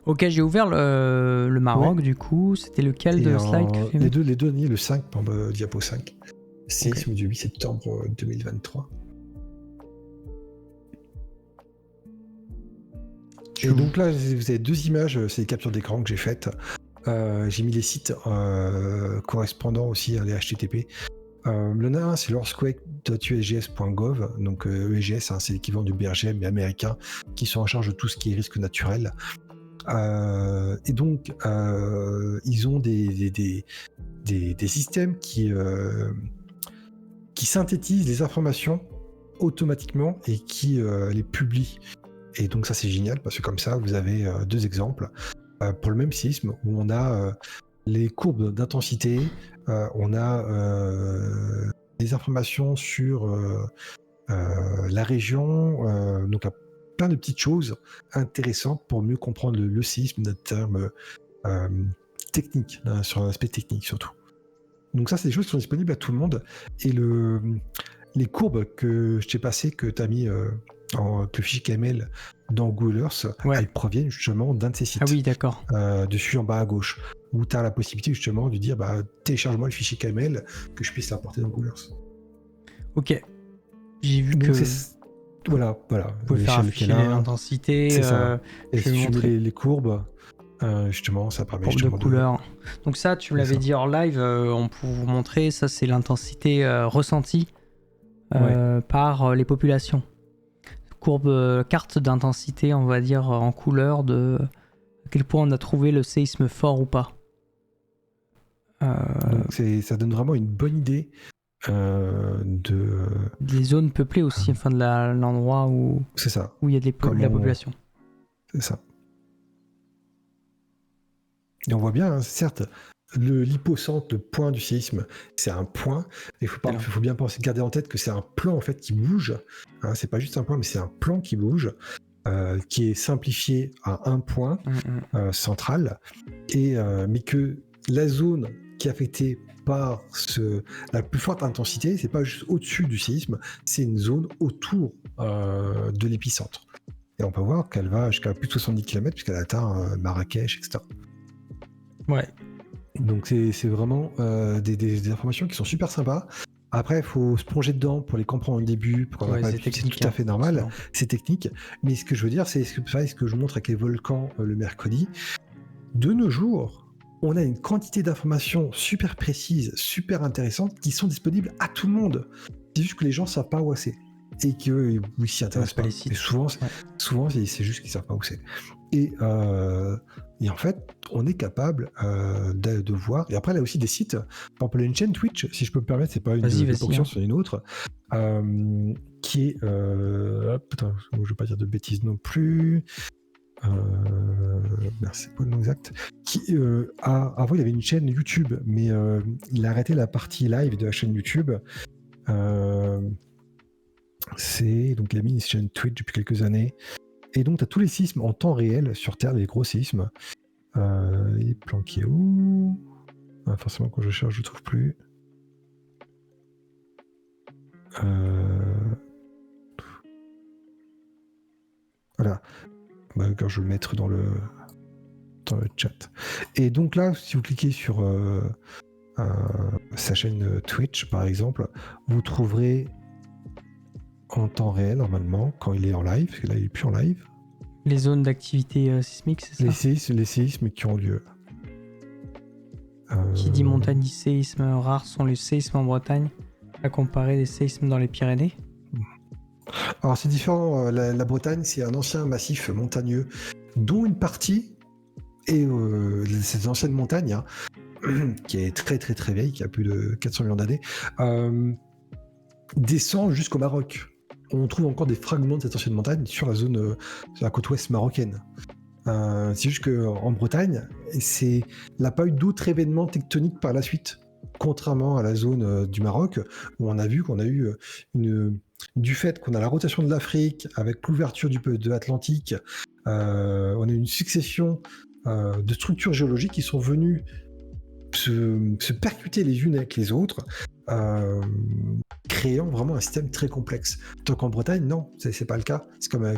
Ok, j'ai ouvert le Maroc, du coup. C'était lequel de slide que les deux derniers, le 5, diapo 5. C'est du 8 septembre 2023. Et donc là, vous avez deux images, c'est des captures d'écran que j'ai faites. J'ai mis les sites correspondants aussi à les HTTP. Le un, c'est l'earthquake.usgs.gov. Donc ESGS, c'est l'équivalent du BRGM mais américain, qui sont en charge de tout ce qui est risque naturel. Et donc, ils ont des systèmes qui synthétisent les informations automatiquement et qui les publient. Et donc ça, c'est génial, parce que comme ça, vous avez deux exemples. Pour le même séisme, où on a les courbes d'intensité, on a des informations sur la région, donc plein de petites choses intéressantes pour mieux comprendre le séisme d'un terme technique, sur l'aspect technique surtout. Donc ça, c'est des choses qui sont disponibles à tout le monde. Et les courbes que je t'ai passées, que tu as mis avec le fichier KML dans Google Earth, elles proviennent justement d'un de ces sites. Ah oui, d'accord. Dessus en bas à gauche, où tu as la possibilité justement de dire télécharge-moi le fichier KML, que je puisse l'importer dans Google Earth. Ok. J'ai vu donc que... Voilà. Vous pouvez faire afficher l'intensité. C'est ça. Et je vais si tu montrer mets les courbes, justement, ça permet de couleurs. Donc ça, tu me l'avais dit hors live, on peut vous montrer, ça c'est l'intensité ressentie par les populations. Courbe, carte d'intensité, on va dire, en couleur de à quel point on a trouvé le séisme fort ou pas. Donc ça donne vraiment une bonne idée des zones peuplées aussi, enfin de l'endroit où c'est ça, où il y a de la population. C'est ça. Et on voit bien, certes, l'hypocentre, le point du séisme, c'est un point. Il faut bien garder en tête que c'est un plan en fait qui bouge. Hein, c'est pas juste un point, mais c'est un plan qui bouge, qui est simplifié à un point central, mais que la zone qui est affectée par la plus forte intensité, c'est pas juste au-dessus du séisme, c'est une zone autour de l'épicentre. Et on peut voir qu'elle va jusqu'à plus de 70 km puisqu'elle atteint Marrakech, etc. Ouais. Donc c'est vraiment des informations qui sont super sympas. Après, il faut se plonger dedans pour les comprendre au début, pour qu'on n'a pas c'est technique, tout à fait normal. forcément. C'est technique. Mais ce que je veux dire, c'est ce que je montre avec les volcans le mercredi. De nos jours, on a une quantité d'informations super précises, super intéressantes, qui sont disponibles à tout le monde. C'est juste que les gens ne savent pas où c'est. Et qu'ils ne s'y intéressent pas. Mais souvent, c'est juste qu'ils ne savent pas où c'est. Et en fait, on est capable de voir. Et après, il y a aussi des sites. Par exemple, il y a une chaîne Twitch, si je peux me permettre, c'est pas une de sur une autre, qui est. Putain, je ne veux pas dire de bêtises non plus. C'est pas le nom exact. Avant, il avait une chaîne YouTube, mais il a arrêté la partie live de la chaîne YouTube. Donc, il a mis une chaîne Twitch depuis quelques années. Et donc, tu as tous les séismes en temps réel sur Terre, les gros séismes. Il est planqué où ? Forcément, quand je cherche, je ne trouve plus. Voilà. Quand je vais le mettre dans le chat. Et donc là, si vous cliquez sur sa chaîne Twitch, par exemple, vous trouverez en temps réel, normalement, quand il est en live, parce que là, il n'est plus en live. Les zones d'activité sismique, c'est ça ? Les séismes qui ont lieu. Qui dit montagne dit séismes rares sont les séismes en Bretagne, à comparer des séismes dans les Pyrénées. Alors c'est différent, la Bretagne c'est un ancien massif montagneux dont une partie est cette ancienne montagne qui est très très très vieille, qui a plus de 400 millions d'années, descend jusqu'au Maroc. On trouve encore des fragments de cette ancienne montagne sur la zone, sur la côte ouest marocaine. C'est juste qu'en Bretagne, il n'a pas eu d'autres événements tectoniques par la suite, contrairement à la zone du Maroc, où on a vu qu'on a eu du fait qu'on a la rotation de l'Afrique avec l'ouverture de l'Atlantique, on a eu une succession de structures géologiques qui sont venues se percuter les unes avec les autres, créant vraiment un système très complexe. Donc qu'en Bretagne, non, c'est pas le cas. C'est comme en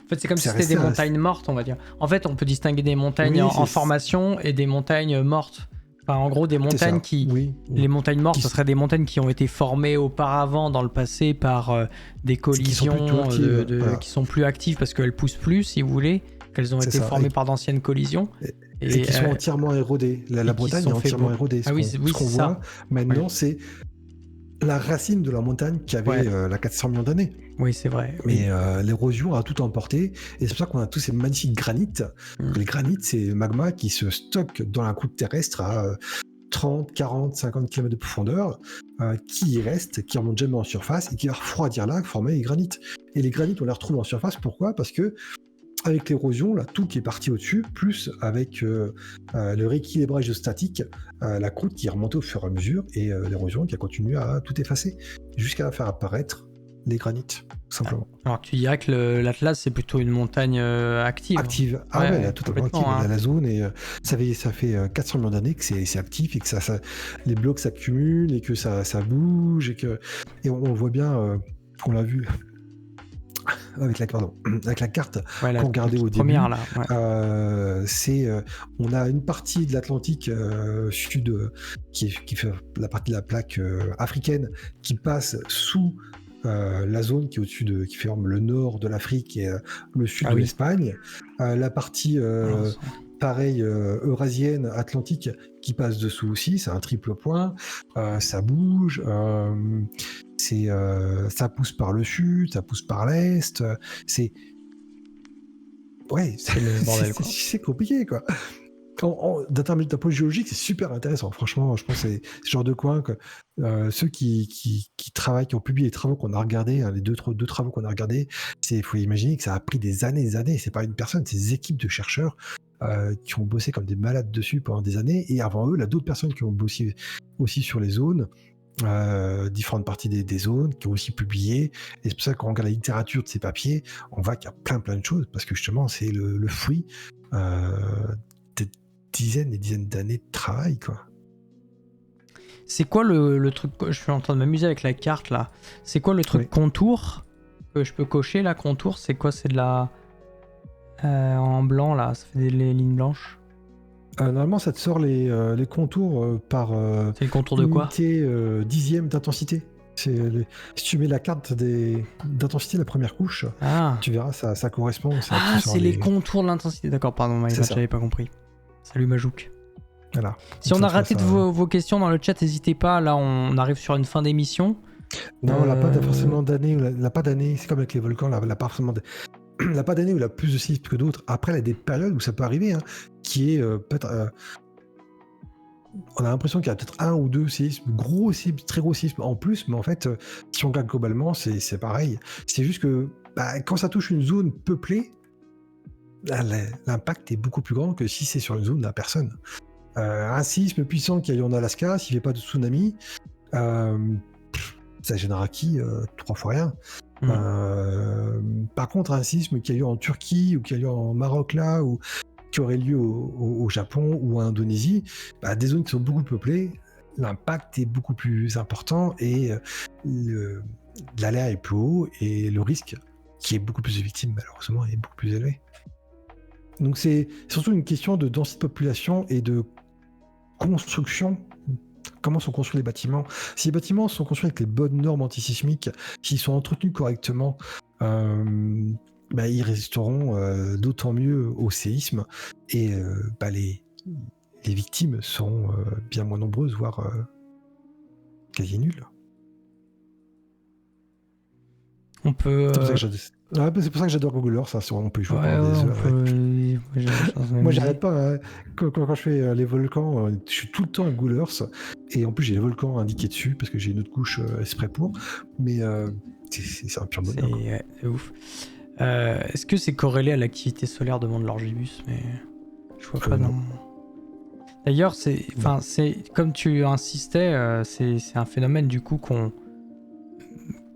fait, c'est comme si c'était des montagnes mortes, on va dire. En fait, on peut distinguer des montagnes en formation et des montagnes mortes. Enfin, en gros, des montagnes les montagnes mortes, ce seraient des montagnes qui ont été formées auparavant dans le passé par des collisions qui sont plus actives parce qu'elles poussent plus, si vous voulez, qu'elles ont été formées par d'anciennes collisions. Et qui sont entièrement érodées. La Bretagne est entièrement érodée. Ce qu'on voit maintenant, c'est la racine de la montagne qui avait 400 millions d'années. Oui, c'est vrai. Mais l'érosion a tout emporté. Et c'est pour ça qu'on a tous ces magnifiques granites. Les granites, c'est le magma qui se stocke dans la croûte terrestre à 30, 40, 50 km de profondeur, qui y reste, qui remonte jamais en surface et qui va refroidir là, former les granites. Et les granites, on les retrouve en surface. Pourquoi ? Parce que avec l'érosion, là, tout qui est parti au-dessus, plus avec le rééquilibrage statique, la croûte qui est remontée au fur et à mesure, et l'érosion qui a continué à tout effacer, jusqu'à faire apparaître les granites, tout simplement. Alors tu dirais que l'Atlas, c'est plutôt une montagne active. Active, totalement active. La zone, et ça fait 400 millions d'années que c'est actif, et que les blocs s'accumulent, et que ça bouge, et on voit bien, on l'a vu... avec la carte qu'on regardait au début, là, on a une partie de l'Atlantique sud qui fait la partie de la plaque africaine qui passe sous la zone qui est au-dessus qui forme le nord de l'Afrique et le sud de l'Espagne, la partie eurasienne, atlantique qui passe dessous aussi, c'est un triple point, ça bouge, ça pousse par le sud, ça pousse par l'est, c'est le bordel, quoi. C'est compliqué, quoi. D'un point de vue géologique, c'est super intéressant. Franchement, je pense que c'est ce genre de coin que ceux qui travaillent, qui ont publié les travaux qu'on a regardés, les deux travaux qu'on a regardés, il faut imaginer que ça a pris des années et des années. C'est pas une personne, c'est des équipes de chercheurs qui ont bossé comme des malades dessus pendant des années. Et avant eux, là, d'autres personnes qui ont bossé aussi sur les zones, différentes parties des zones, qui ont aussi publié. Et c'est pour ça qu'on regarde la littérature de ces papiers, on voit qu'il y a plein de choses, parce que justement, c'est le fruit dizaines et dizaines d'années de travail, quoi. C'est quoi le truc? Je suis en train de m'amuser avec la carte là. C'est quoi le truc contour que je peux cocher là? Contour, c'est quoi? C'est de la. En blanc là, ça fait des lignes blanches. Normalement, ça te sort les contours par C'est le contour de quoi? unité dixième d'intensité. Si tu mets la carte d'intensité, la première couche, tu verras, ça correspond. C'est les contours de l'intensité. D'accord, pardon, j'avais pas compris. Salut Majouk. Voilà. Si on a raté vos questions dans le chat, n'hésitez pas. Là, on arrive sur une fin d'émission. Non, on n'a pas forcément d'année. La pas d'année, c'est comme avec les volcans. La pas forcément. La pas d'année où il a plus de séismes que d'autres. Après, il y a des périodes où ça peut arriver, qui est peut-être. On a l'impression qu'il y a peut-être un ou deux séismes, gros séismes, très gros séismes en plus, mais en fait, si on regarde globalement, c'est pareil. C'est juste que quand ça touche une zone peuplée, l'impact est beaucoup plus grand que si c'est sur une zone d'un personne. Un séisme puissant qu'il y a eu en Alaska, s'il n'y avait pas de tsunami, ça gênera qui 3 fois rien. Par contre, un séisme qui a eu en Turquie ou qui a eu en Maroc là, ou qui aurait lieu au Japon ou en Indonésie, des zones qui sont beaucoup peuplées, l'impact est beaucoup plus important et l'aléa est plus haut et le risque, qui est beaucoup plus de victimes malheureusement, est beaucoup plus élevé. Donc c'est surtout une question de densité de population et de construction. Comment sont construits les bâtiments? Si les bâtiments sont construits avec les bonnes normes antisismiques, s'ils sont entretenus correctement, ils résisteront d'autant mieux au séisme et les victimes sont bien moins nombreuses, voire quasi nulles. On peut. C'est pour ça que j'adore Google Earth, on peut y jouer pendant des heures. Moi, j'arrête pas. Quand je fais les volcans, je suis tout le temps à Google Earth. Et en plus, j'ai les volcans indiqués dessus parce que j'ai une autre couche exprès pour. Mais c'est un pur bonheur. C'est ouf. Est-ce que c'est corrélé à l'activité solaire, demande Lorgibus, mais je vois pas. Non. D'ailleurs, c'est comme tu insistais, c'est un phénomène du coup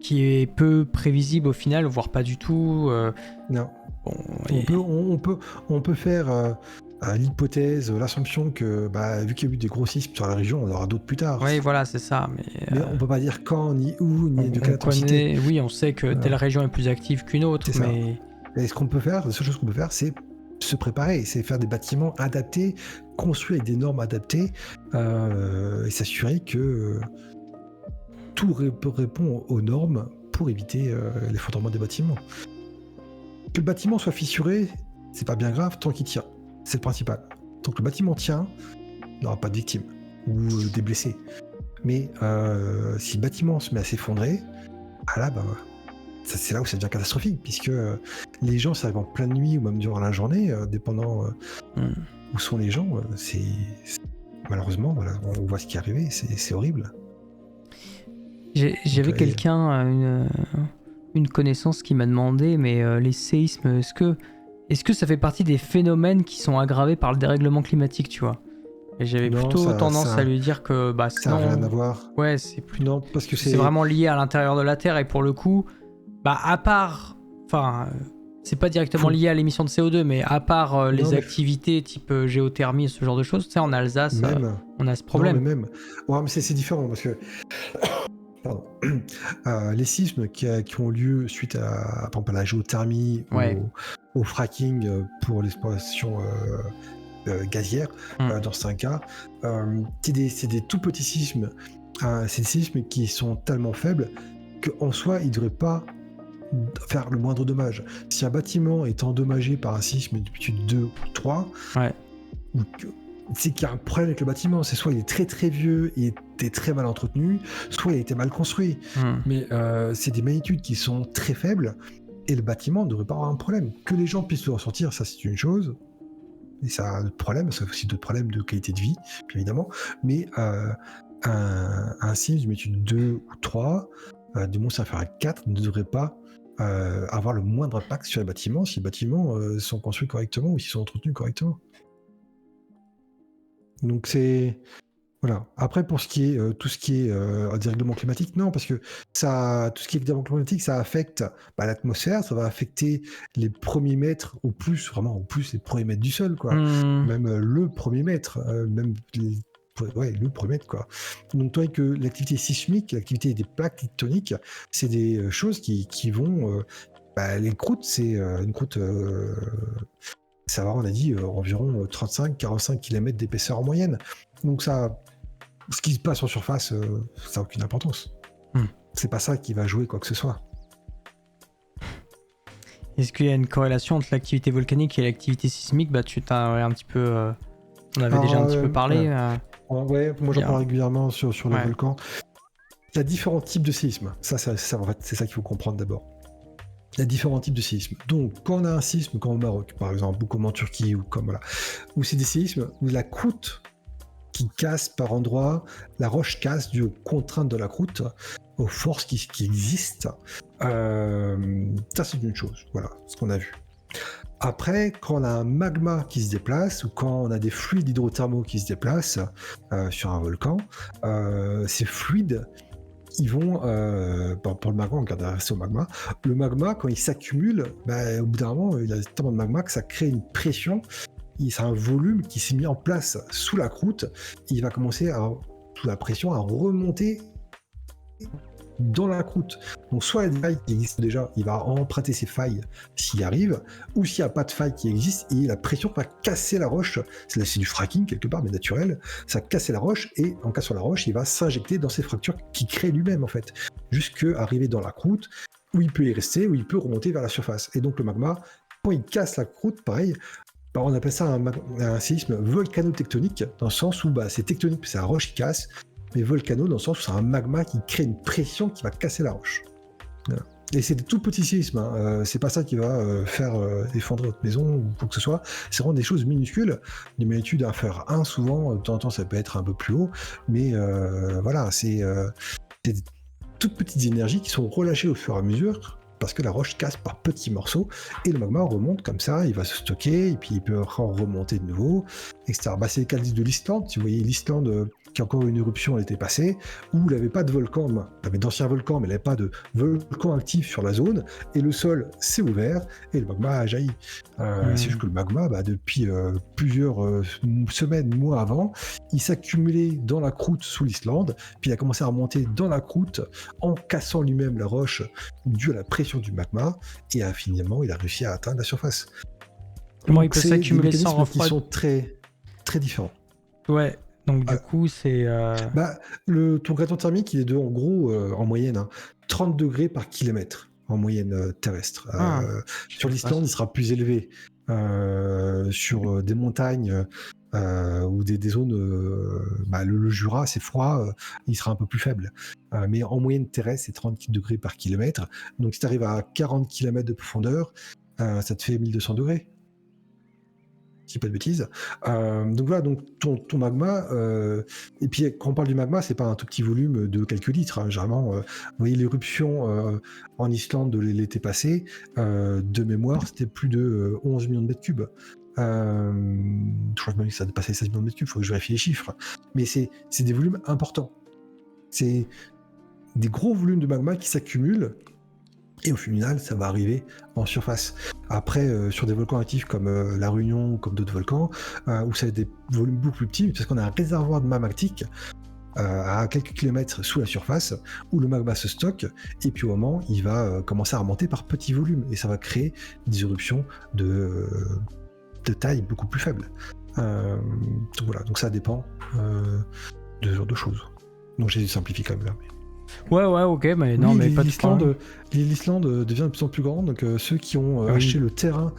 qui est peu prévisible au final, voire pas du tout. Non. On peut faire l'hypothèse, l'assumption que vu qu'il y a eu des gros séismes sur la région, on aura d'autres plus tard. Oui, voilà, c'est ça. Mais on peut pas dire quand, ni où, ni de quelle intensité. Oui, on sait que telle région est plus active qu'une autre. Mais... Et ce qu'on peut faire, la seule chose qu'on peut faire, c'est se préparer, c'est faire des bâtiments adaptés, construits avec des normes adaptées, et s'assurer que tout répond aux normes pour éviter l'effondrement des bâtiments. Que le bâtiment soit fissuré, c'est pas bien grave tant qu'il tient. C'est le principal. Tant que le bâtiment tient, il n'y aura pas de victimes ou des blessés. Mais si le bâtiment se met à s'effondrer, c'est là où ça devient catastrophique, puisque les gens, ça arrive en pleine nuit ou même durant la journée, dépendant où sont les gens. Malheureusement, voilà, on voit ce qui est arrivé, c'est horrible. J'avais quelqu'un, une connaissance qui m'a demandé, mais les séismes, est-ce que ça fait partie des phénomènes qui sont aggravés par le dérèglement climatique, tu vois? Et j'avais plutôt tendance à lui dire que ça n'a rien à voir. Ouais, c'est plus. Non, parce que c'est vraiment lié à l'intérieur de la Terre, et pour le coup, à part, c'est pas directement lié à l'émission de CO2, mais à part les activités type géothermie et ce genre de choses, tu sais, en Alsace, on a ce problème. Non, mais c'est différent parce que les séismes qui ont lieu suite à, par exemple, à la géothermie ou au fracking pour l'exploration gazière, dans certains cas, c'est des tout petits séismes. C'est des séismes qui sont tellement faibles qu'en soi, ils ne devraient pas faire le moindre dommage. Si un bâtiment est endommagé par un séisme depuis 2 ou 3, c'est qu'il y a un problème avec le bâtiment. C'est soit il est très très vieux, il était très mal entretenu, soit il a été mal construit. Mais c'est des magnitudes qui sont très faibles et le bâtiment ne devrait pas avoir un problème. Que les gens puissent le ressortir, ça c'est une chose. Et ça a un autre problème, ça a aussi d'autres problèmes de qualité de vie, bien évidemment. Mais un séisme de magnitude 2 ou 3, du moins ça fait un 4, ne devrait pas avoir le moindre impact sur les bâtiments si les bâtiments sont construits correctement ou s'ils sont entretenus correctement. Donc c'est Voilà. Après, pour ce qui est tout ce qui est dérèglement climatique, non, parce que tout ce qui est dérèglement climatique, ça affecte l'atmosphère, ça va affecter les premiers mètres au plus, vraiment au plus les premiers mètres du sol, quoi. Même le premier mètre, le premier mètre, quoi. Donc, toi, que l'activité sismique, l'activité des plaques tectoniques, c'est des choses qui vont. Les croûtes, c'est une croûte. Ça va, on a dit, environ 35-45 km d'épaisseur en moyenne. Donc, ça. Ce qui se passe en surface, ça n'a aucune importance. C'est pas ça qui va jouer quoi que ce soit. Est-ce qu'il y a une corrélation entre l'activité volcanique et l'activité sismique? Tu t'as un petit peu... on avait déjà un petit peu parlé. Ouais, moi j'en parle régulièrement sur les volcans. Il y a différents types de séismes. Ça, en fait, c'est ça qu'il faut comprendre d'abord. Il y a différents types de séismes. Donc, quand on a un séisme, comme au Maroc, par exemple, ou comme en Turquie, ou comme voilà, où c'est des séismes où la croûte qui casse par endroits, la roche casse due aux contraintes de la croûte, aux forces qui existent. Ça, c'est une chose, voilà, ce qu'on a vu. Après, quand on a un magma qui se déplace, ou quand on a des fluides hydrothermaux qui se déplacent sur un volcan, ces fluides, ils vont, pour le magma, on regarde rester au magma, le magma, quand il s'accumule, au bout d'un moment, il y a tellement de magma que ça crée une pression. C'est un volume qui s'est mis en place sous la croûte. Il va commencer, sous la pression, à remonter dans la croûte. Donc soit il y a des failles qui existent déjà, il va emprunter ces failles s'il y arrive, ou s'il n'y a pas de failles qui existent, et la pression va casser la roche. C'est du fracking quelque part, mais naturel. Ça va casser la roche, et en cassant la roche, il va s'injecter dans ces fractures qu'il crée lui-même, en fait, jusqu'à arriver dans la croûte, où il peut y rester, où il peut remonter vers la surface. Et donc le magma, quand il casse la croûte, pareil, on appelle ça un séisme volcanotectonique, dans le sens où c'est tectonique, c'est la roche qui casse, mais volcano dans le sens où c'est un magma qui crée une pression qui va casser la roche. Voilà. Et c'est des tout petits séismes, c'est pas ça qui va faire effondrer votre maison ou quoi que ce soit, c'est vraiment des choses minuscules, des magnitudes inférieures à 1 souvent, de temps en temps ça peut être un peu plus haut, mais voilà, c'est des toutes petites énergies qui sont relâchées au fur et à mesure, parce que la roche casse par petits morceaux, et le magma remonte comme ça, il va se stocker, et puis il peut remonter de nouveau, etc. C'est le cas de l'Islande. Si vous voyez l'Islande qui a encore une éruption l'été passé, où il n'avait pas de volcan, il avait d'anciens volcans, mais il n'avait pas de volcan actif sur la zone, et le sol s'est ouvert, et le magma a jailli. C'est juste que le magma, depuis plusieurs semaines, mois avant, il s'accumulait dans la croûte sous l'Islande, puis il a commencé à remonter dans la croûte en cassant lui-même la roche due à la pression du magma, et finalement il a réussi à atteindre la surface. Comment il peut s'accumuler sans refroidissement? Ils sont très, très différents. Ouais, donc du coup c'est... ton gradient thermique, il est en gros, en moyenne, 30 degrés par kilomètre, en moyenne terrestre. Sur l'Islande, il sera plus élevé. Sur des montagnes ou des zones, le Jura, c'est froid, il sera un peu plus faible. Mais en moyenne terrestre, c'est 30 degrés par kilomètre. Donc si tu arrives à 40 km de profondeur, ça te fait 1200 degrés. Si pas de bêtises. Donc voilà, donc ton magma, et puis quand on parle du magma, c'est pas un tout petit volume de quelques litres. Généralement, vous voyez l'éruption en Islande de l'été passé, de mémoire, c'était plus de 11 millions de mètres cubes. Je crois que ça dépassait 16 millions de mètres cubes, il faut que je vérifie les chiffres. Mais c'est des volumes importants. C'est des gros volumes de magma qui s'accumulent, et au final, ça va arriver en surface. Après, sur des volcans actifs comme la Réunion ou comme d'autres volcans, où ça a des volumes beaucoup plus petits, parce qu'on a un réservoir de magmatique à quelques kilomètres sous la surface, où le magma se stocke, et puis au moment, il va commencer à remonter par petits volumes, et ça va créer des éruptions de taille beaucoup plus faible. Donc voilà, donc ça dépend de ce genre de choses. Donc j'ai simplifié quand même là. Ouais, ok, mais non, mais pas de l'Islande. L'Islande devient de plus en plus grande, donc ceux qui ont acheté le terrain,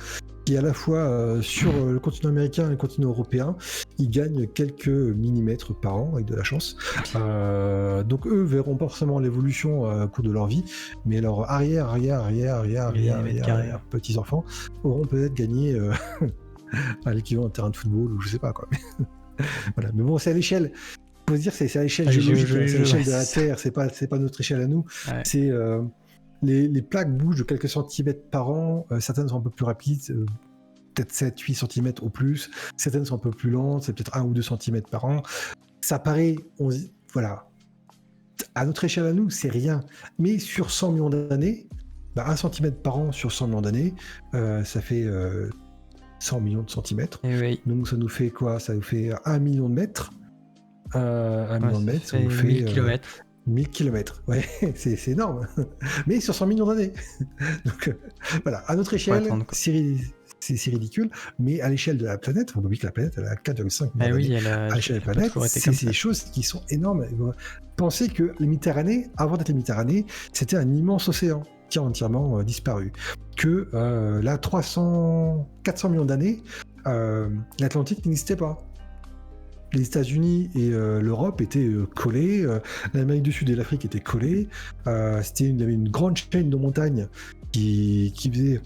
qui est à la fois sur le continent américain et le continent européen, ils gagnent quelques millimètres par an avec de la chance. Donc eux verront pas forcément l'évolution au cours de leur vie, mais leurs arrière petits-enfants auront peut-être gagné à l'équivalent d'un terrain de football ou je sais pas quoi. Voilà. Mais bon, c'est à l'échelle. Faut se dire, c'est à l'échelle géologique, c'est à l'échelle de la Terre, c'est pas notre échelle à nous. Ouais. C'est les plaques bougent de quelques centimètres par an, certaines sont un peu plus rapides, peut-être 7-8 cm au plus, certaines sont un peu plus lentes, c'est peut-être 1 ou 2 cm par an. ça paraît, voilà, à notre échelle à nous, c'est rien. Mais sur 100 millions d'années, 1 centimètre par an sur 100 millions d'années, ça fait 100 millions de centimètres. Et oui. Donc ça nous fait quoi? Ça nous fait 1 million de mètres. 1 million de mètres, ça nous fait 1000 km. 1000 km, ouais, c'est énorme. Mais sur 100 millions d'années. Donc voilà, à notre échelle, c'est ridicule, mais à l'échelle de la planète, on oublie que la planète, elle a 4,5 millions d'années. À l'échelle de la planète, c'est des choses qui sont énormes. Pensez que la Méditerranée, avant d'être la Méditerranée, c'était un immense océan qui a entièrement disparu. Que là, 400 millions d'années, l'Atlantique n'existait pas. Les États-Unis et l'Europe étaient collés, l'Amérique du Sud et l'Afrique étaient collés. Il y avait une grande chaîne de montagnes qui faisait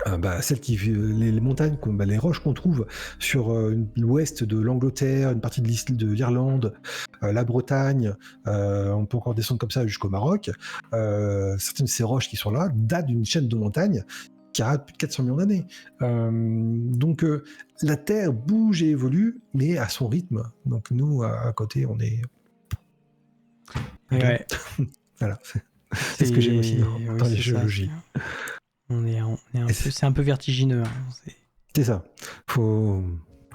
les montagnes, les roches qu'on trouve sur l'ouest de l'Angleterre, une partie de l'Irlande, la Bretagne, on peut encore descendre comme ça jusqu'au Maroc. Certaines de ces roches qui sont là datent d'une chaîne de montagnes qui a plus de 400 millions d'années. Donc la Terre bouge et évolue, mais à son rythme. Donc nous, à côté, on est... Ouais. Voilà. C'est ce que j'aime aussi dans les géologies. C'est un peu vertigineux. Hein. C'est ça. Faut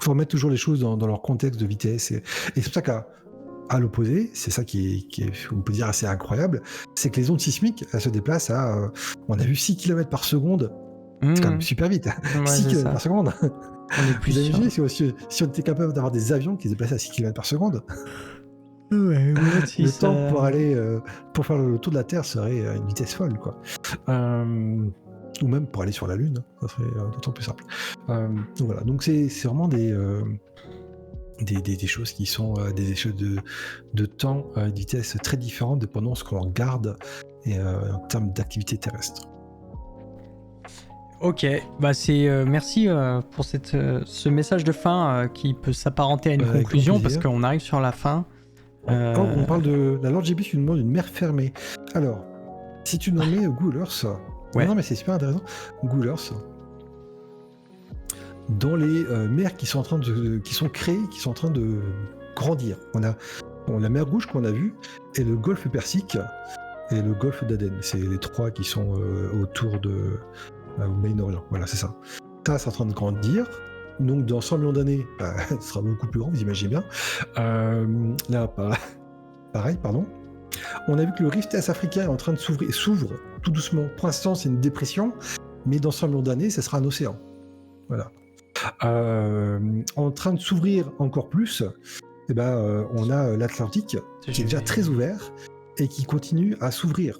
remettre toujours les choses dans leur contexte de vitesse. Et c'est pour ça qu'à l'opposé, c'est ça qui est, on peut dire, assez incroyable, c'est que les ondes sismiques, elles se déplacent à, on a vu 6 km par seconde. C'est quand même super vite. Ouais, 6 km par seconde. On est plus sûr. Si on était capable d'avoir des avions qui se déplaçaient à 6 km par seconde, le temps pour aller pour faire le tour de la Terre serait une vitesse folle, quoi. Ou même pour aller sur la Lune, ça serait d'autant plus simple. Donc voilà, donc c'est vraiment des choses qui sont des échelles de temps, de vitesse très différentes dépendant de ce qu'on regarde et en termes d'activité terrestre. Ok, merci pour ce message de fin qui peut s'apparenter à une conclusion parce qu'on arrive sur la fin. On parle de la Lord JB qui nous demande une mer fermée. Alors, si tu nommais Google Earth, non mais c'est super intéressant. Google Earth, dans les mers qui sont créées, qui sont en train de grandir. On a la mer Rouge qu'on a vue et le golfe Persique et le golfe d'Aden. C'est les trois qui sont autour de au Moyen-Orient. Voilà, c'est ça. Ça, c'est en train de grandir. Donc, dans 100 millions d'années, ce sera beaucoup plus grand, vous imaginez bien. Là, pareil, pardon. On a vu que le rift est-africain est en train de s'ouvre tout doucement. Pour l'instant, c'est une dépression, mais dans 100 millions d'années, ce sera un océan. Voilà. En train de s'ouvrir encore plus, on a l'Atlantique qui est déjà très ouvert et qui continue à s'ouvrir.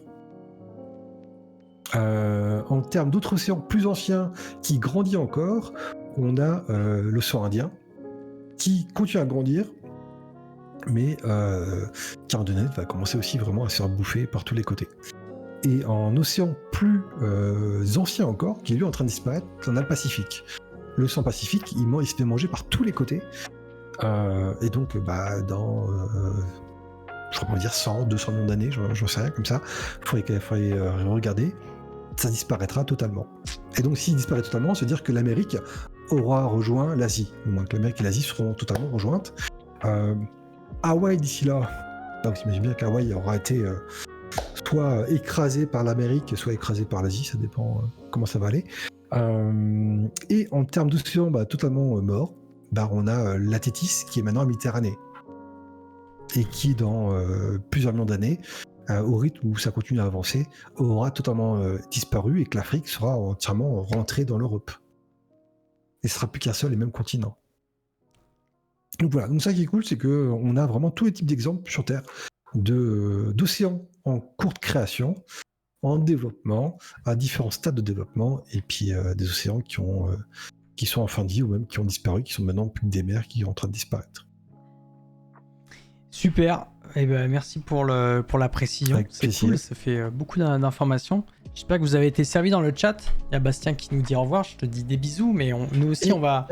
En termes d'autres océans plus anciens qui grandit encore, on a l'océan Indien qui continue à grandir, mais qui à un moment donné va commencer aussi vraiment à se faire bouffer par tous les côtés. Et en océan plus ancien encore, qui est lui en train de disparaître, on a le Pacifique. L'océan Pacifique, il se fait manger par tous les côtés. Et donc, dans, je crois qu'on va dire 100, 200 millions d'années, j'en sais rien, comme ça, il faudrait regarder, ça disparaîtra totalement. Et donc, s'il disparaît totalement, ça veut dire que l'Amérique aura rejoint l'Asie. Au moins que l'Amérique et l'Asie seront totalement rejointes. Hawaï, d'ici là, donc j'imagine bien qu'Hawaï aura été soit écrasé par l'Amérique, soit écrasé par l'Asie, ça dépend comment ça va aller. Et en termes d'océan totalement mort, on a la Thétis qui est maintenant en Méditerranée et qui dans plusieurs millions d'années, au rythme où ça continue à avancer, aura totalement disparu et que l'Afrique sera entièrement rentrée dans l'Europe. Et ce sera plus qu'un seul et même continent. Donc voilà, donc ça qui est cool, c'est qu'on a vraiment tous les types d'exemples sur Terre d'océans en cours de création, en développement, à différents stades de développement, et puis des océans qui sont en fin de vie ou même qui ont disparu, qui sont maintenant plus que des mers qui sont en train de disparaître. Super, merci pour la précision. Avec c'est plaisir. Cool, ça fait beaucoup d'informations. J'espère que vous avez été servis dans le chat. Il y a Bastien qui nous dit au revoir, je te dis des bisous, mais nous aussi on va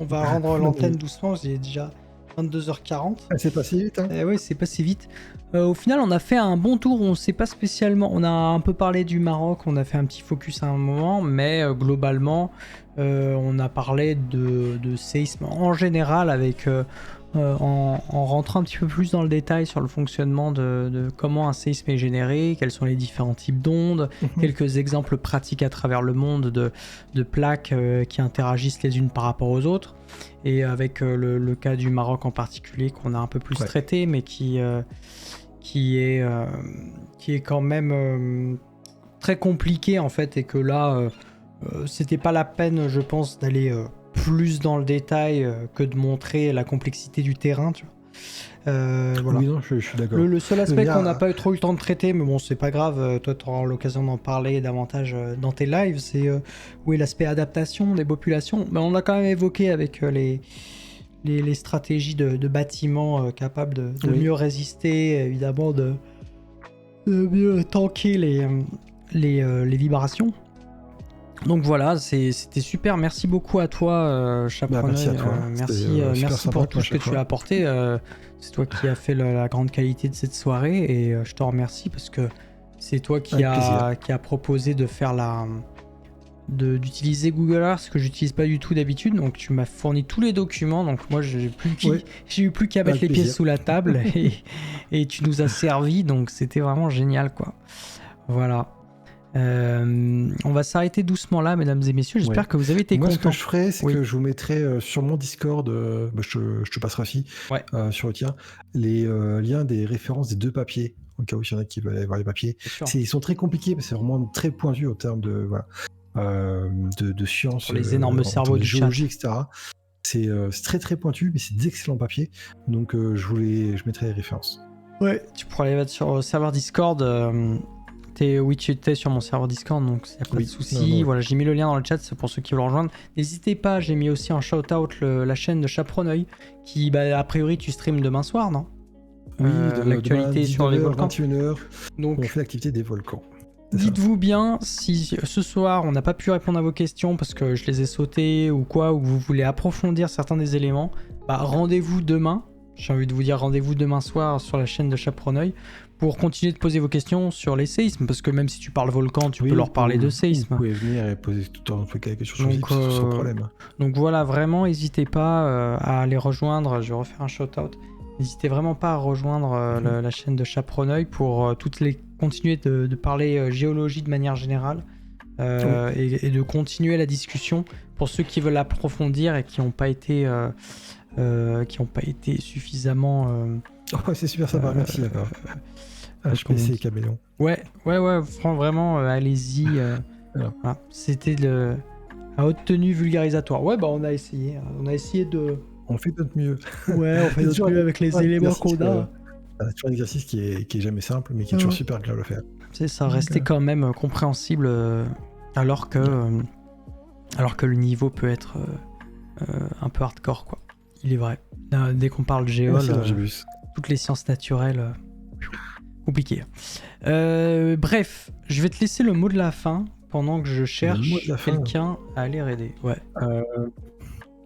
rendre l'antenne doucement, j'ai déjà 22h40. C'est pas si vite, hein. Oui, c'est passé vite. Au final, on a fait un bon tour, on sait pas spécialement, on a un peu parlé du Maroc, on a fait un petit focus à un moment, mais globalement, on a parlé de séisme en général avec en rentrant un petit peu plus dans le détail sur le fonctionnement de comment un séisme est généré, quels sont les différents types d'ondes, quelques exemples pratiques à travers le monde de plaques qui interagissent les unes par rapport aux autres, et avec le cas du Maroc en particulier qu'on a un peu plus traité, mais qui est quand même très compliqué en fait, et que là c'était pas la peine, je pense, d'aller plus dans le détail que de montrer la complexité du terrain, tu vois. Voilà. Oui, non, je suis d'accord. Le seul aspect qu'on n'a pas eu trop eu le temps de traiter, mais bon, c'est pas grave, toi tu auras l'occasion d'en parler davantage dans tes lives, c'est oui, l'aspect adaptation des populations. Mais on l'a quand même évoqué avec les stratégies de bâtiments capables de mieux résister, évidemment, de mieux tanker les vibrations. Donc voilà, c'était super. Merci beaucoup à toi, Chaperoneuil. Merci à toi. Merci pour tout ce que tu as apporté. C'est toi qui as fait la grande qualité de cette soirée, et je te remercie parce que c'est toi qui a proposé de faire d'utiliser Google Earth, que j'utilise pas du tout d'habitude. Donc tu m'as fourni tous les documents. Donc moi j'ai eu plus qu'à mettre les pieds sous la table et tu nous as servi. Donc c'était vraiment génial, quoi. Voilà. On va s'arrêter doucement là, mesdames et messieurs. J'espère que vous avez été contents. Moi, ce que je ferai, c'est que je vous mettrai sur mon Discord, je te passerai aussi sur le tien, les liens des références des deux papiers, au cas où il y en a qui veulent aller voir les papiers. Ils sont très compliqués, parce que c'est vraiment très pointu en termes de sciences, les énormes cerveaux de du géologie, chat. etc. C'est très très pointu, mais c'est d'excellents papiers. Donc je mettrai les références. Ouais, tu pourras les mettre sur le serveur Discord. Oui, tu étais sur mon serveur Discord, donc il n'y a pas de souci. Voilà, j'ai mis le lien dans le chat, c'est pour ceux qui veulent le rejoindre. N'hésitez pas, j'ai mis aussi en shout-out la chaîne de Chaperoneuil, qui, a priori, tu streams demain soir, non? Oui, l'actualité sur les volcans. 21h, donc, on fait l'activité des volcans. Dites-vous bien, si ce soir on n'a pas pu répondre à vos questions parce que je les ai sautées ou quoi, ou que vous voulez approfondir certains des éléments, rendez-vous demain. J'ai envie de vous dire rendez-vous demain soir sur la chaîne de Chaperoneuil pour continuer de poser vos questions sur les séismes, parce que même si tu parles volcan, tu peux leur parler de séismes. Vous pouvez venir et poser tout le temps les questions sans problème. Donc voilà, vraiment, n'hésitez pas à les rejoindre. Je vais refaire un shout-out. N'hésitez vraiment pas à rejoindre la chaîne de Chaperoneuil pour continuer de parler géologie de manière générale et de continuer la discussion pour ceux qui veulent approfondir et qui n'ont pas été suffisamment... c'est super sympa, merci. HPC Caméléon. Ouais, vraiment, allez-y. Voilà. C'était à haute tenue vulgarisatoire. Ouais, on a essayé. On a essayé de... On fait notre mieux. Ouais, on fait notre mieux avec les éléments qu'on a. C'est toujours un exercice qui est jamais simple, mais qui est toujours super agréable à faire. C'est ça, rester quand même compréhensible alors que le niveau peut être un peu hardcore, quoi. Il est vrai. Dès qu'on parle géol, toutes les sciences naturelles, compliqué. Bref, je vais te laisser le mot de la fin pendant que je cherche quelqu'un à aller aider. Ouais.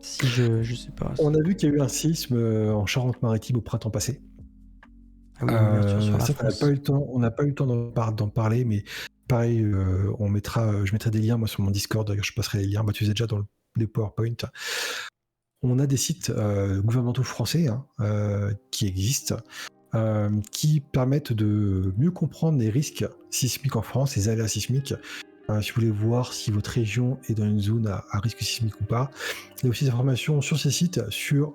Si je sais pas. On a vu qu'il y a eu un séisme en Charente-Maritime au printemps passé. Ah oui, on n'a pas eu le temps d'en parler, mais pareil, je mettrai des liens moi sur mon Discord. D'ailleurs, je passerai les liens. Tu les as déjà dans les PowerPoint. On a des sites gouvernementaux français qui existent, qui permettent de mieux comprendre les risques sismiques en France, les aléas sismiques. Si vous voulez voir si votre région est dans une zone à risque sismique ou pas. Il y a aussi des informations sur ces sites sur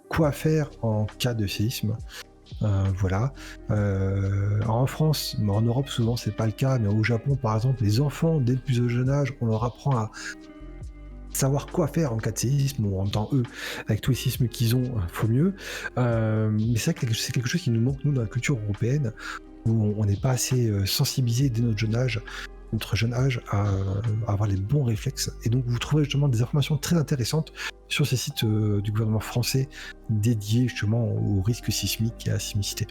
quoi faire en cas de séisme. Voilà. En France, en Europe souvent c'est pas le cas, mais au Japon par exemple, les enfants dès le plus jeune âge, on leur apprend à savoir quoi faire en cas de séisme, ou en temps avec tous les séismes qu'ils ont, faut mieux. Mais c'est vrai que c'est quelque chose qui nous manque, nous, dans la culture européenne, où on n'est pas assez sensibilisé dès notre jeune âge à avoir les bons réflexes. Et donc, vous trouverez justement des informations très intéressantes sur ces sites du gouvernement français dédiés justement aux risques sismiques et à la sismicité,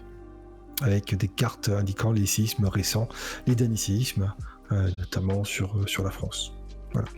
avec des cartes indiquant les séismes récents, les derniers séismes, notamment sur la France. Voilà.